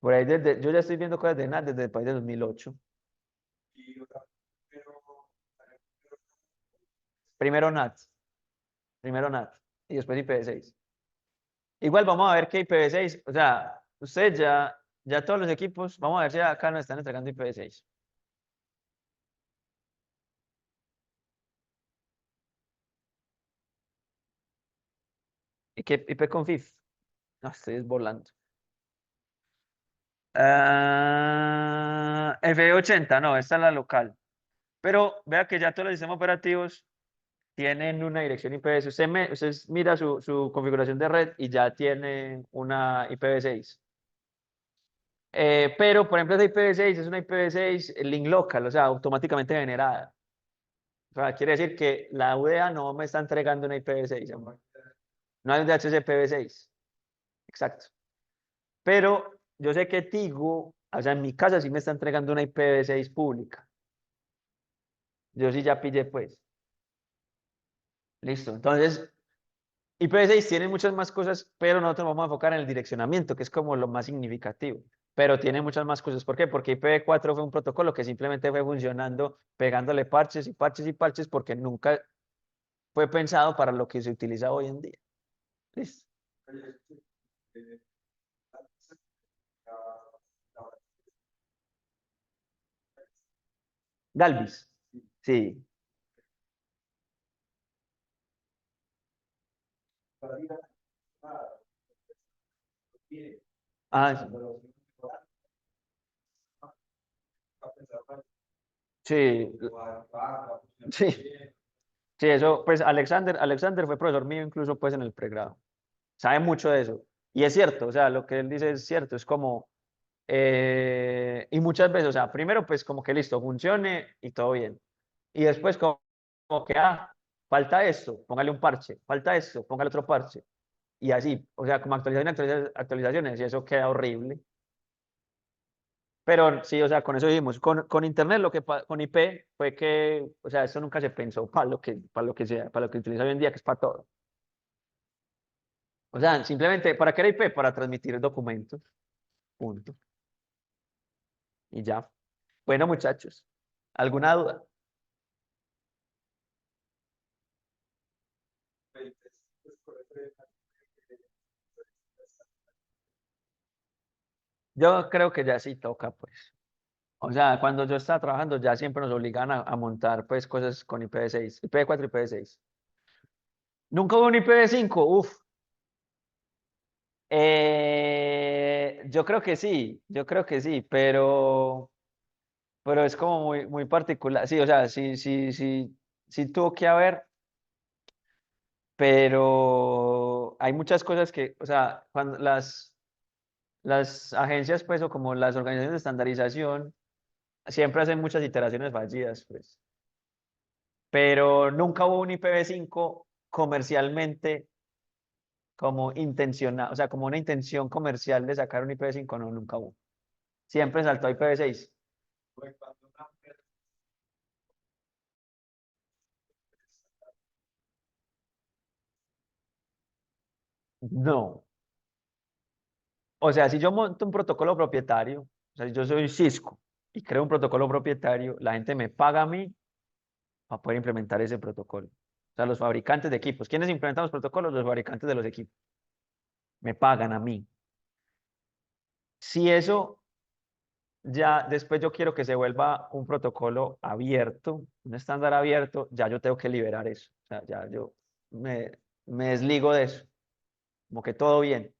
desde, yo ya estoy viendo cosas de NAT desde el país de 2008. Primero NAT, primero NAT y después IPv6. Igual vamos a ver que IPv6, o sea, ustedes ya todos los equipos, vamos a ver si acá nos están entregando IPv6. ¿Y qué IPconfig? No, estoy volando. F80, no, esta es la local. Pero vea que ya todos los sistemas operativos tienen una dirección IPv6. Usted mira su configuración de red y ya tiene una IPv6. Pero, por ejemplo, esa IPv6 es una IPv6 link local, o sea, automáticamente generada. O sea, quiere decir que la UDA no me está entregando una IPv6, amor. No hay un DHCPv6. Exacto. Pero yo sé que Tigo, o sea, en mi casa sí me está entregando una IPv6 pública. Yo sí ya pillé, pues. Listo. Entonces, IPv6 tiene muchas más cosas, pero nosotros vamos a enfocar en el direccionamiento, que es como lo más significativo. Pero tiene muchas más cosas. ¿Por qué? Porque IPv4 fue un protocolo que simplemente fue funcionando, pegándole parches y parches y parches, porque nunca fue pensado para lo que se utiliza hoy en día. Listo. Galvis. Sí. Ah, sí. Sí. Sí, eso, pues Alexander fue profesor mío incluso pues en el pregrado. Sabe mucho de eso. Y es cierto, o sea, lo que él dice es cierto, es como, y muchas veces, o sea, primero pues como que listo, funcione y todo bien. Y después como que, falta esto, póngale un parche, falta esto, póngale otro parche. Y así, o sea, como actualizaciones, y eso queda horrible. Pero sí, o sea, con eso vimos. Con Internet, con IP, fue que, o sea, eso nunca se pensó para lo que sea, para lo que utiliza hoy en día, que es para todo. O sea, simplemente, ¿para qué era IP? Para transmitir documentos. Punto. Y ya. Bueno, muchachos, ¿alguna duda? Yo creo que ya sí toca, pues. O sea, cuando yo estaba trabajando, ya siempre nos obligan a montar, pues, cosas con IPv6, IPv4 y IPv6. Nunca hubo un IPv5, uff. Yo creo que sí, pero es como muy particular. Sí, o sea, sí tuvo que haber, pero hay muchas cosas que, o sea, cuando las agencias, pues, o como las organizaciones de estandarización, siempre hacen muchas iteraciones fallidas, pues. Pero nunca hubo un IPv5 comercialmente como intencional, o sea, como una intención comercial de sacar un IPv5, no, nunca hubo. Siempre saltó a IPv6. Fue cuando una empresa No. O sea, si yo monto un protocolo propietario, o sea, si yo soy Cisco y creo un protocolo propietario, la gente me paga a mí para poder implementar ese protocolo. O sea, los fabricantes de equipos. ¿Quiénes implementan los protocolos? Los fabricantes de los equipos. Me pagan a mí. Si eso ya después yo quiero que se vuelva un protocolo abierto, un estándar abierto, ya yo tengo que liberar eso. O sea, ya yo me, me desligo de eso. Como que todo bien,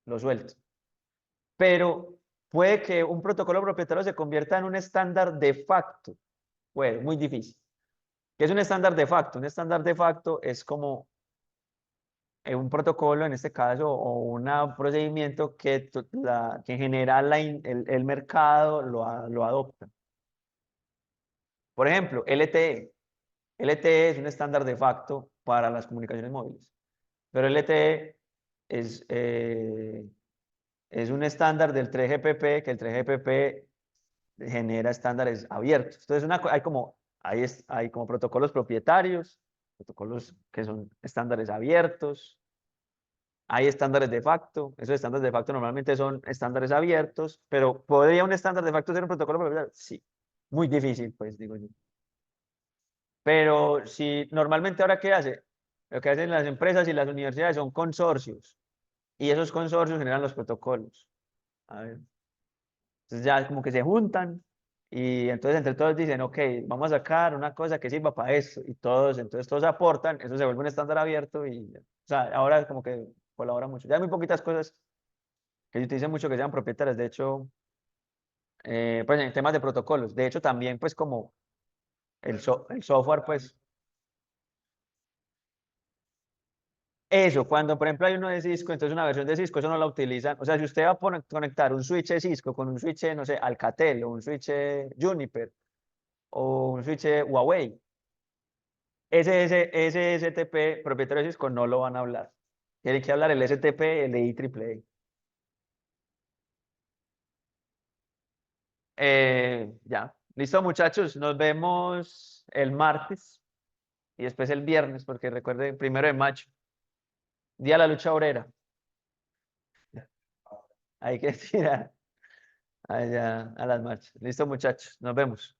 lo suelto. Pero puede que un protocolo propietario se convierta en un estándar de facto. Puede, muy difícil. ¿Qué es un estándar de facto? Un estándar de facto es como un protocolo, en este caso, o un procedimiento que en general el mercado lo adopta. Por ejemplo, LTE. LTE es un estándar de facto para las comunicaciones móviles, pero LTE es un estándar del 3GPP, que el 3GPP genera estándares abiertos. Entonces, hay como protocolos propietarios, protocolos que son estándares abiertos, hay estándares de facto. Esos estándares de facto normalmente son estándares abiertos, pero ¿podría un estándar de facto ser un protocolo propietario? Sí, muy difícil, pues digo yo. Pero si normalmente ahora qué hace, lo que hacen las empresas y las universidades son consorcios y esos consorcios generan los protocolos. A ver, entonces ya como que se juntan y entonces entre todos dicen, ok, vamos a sacar una cosa que sirva para esto y entonces todos aportan, eso se vuelve un estándar abierto y, o sea, ahora como que colabora mucho. Ya hay muy poquitas cosas que se utilizan mucho que sean propietarias, de hecho, pues en temas de protocolos, de hecho también pues como el software pues. Eso, cuando por ejemplo hay uno de Cisco, entonces una versión de Cisco, eso no la utilizan. O sea, si usted va a conectar un switch de Cisco con un switch, no sé, Alcatel o un switch Juniper o un switch Huawei, ese STP propietario de Cisco no lo van a hablar. Tiene que hablar el STP, el de IEEE. Ya, listo muchachos, nos vemos el martes y después el viernes, porque recuerden, 1 de mayo, Día de la Lucha Obrera. Hay que tirar allá a las marchas. Listo muchachos, nos vemos.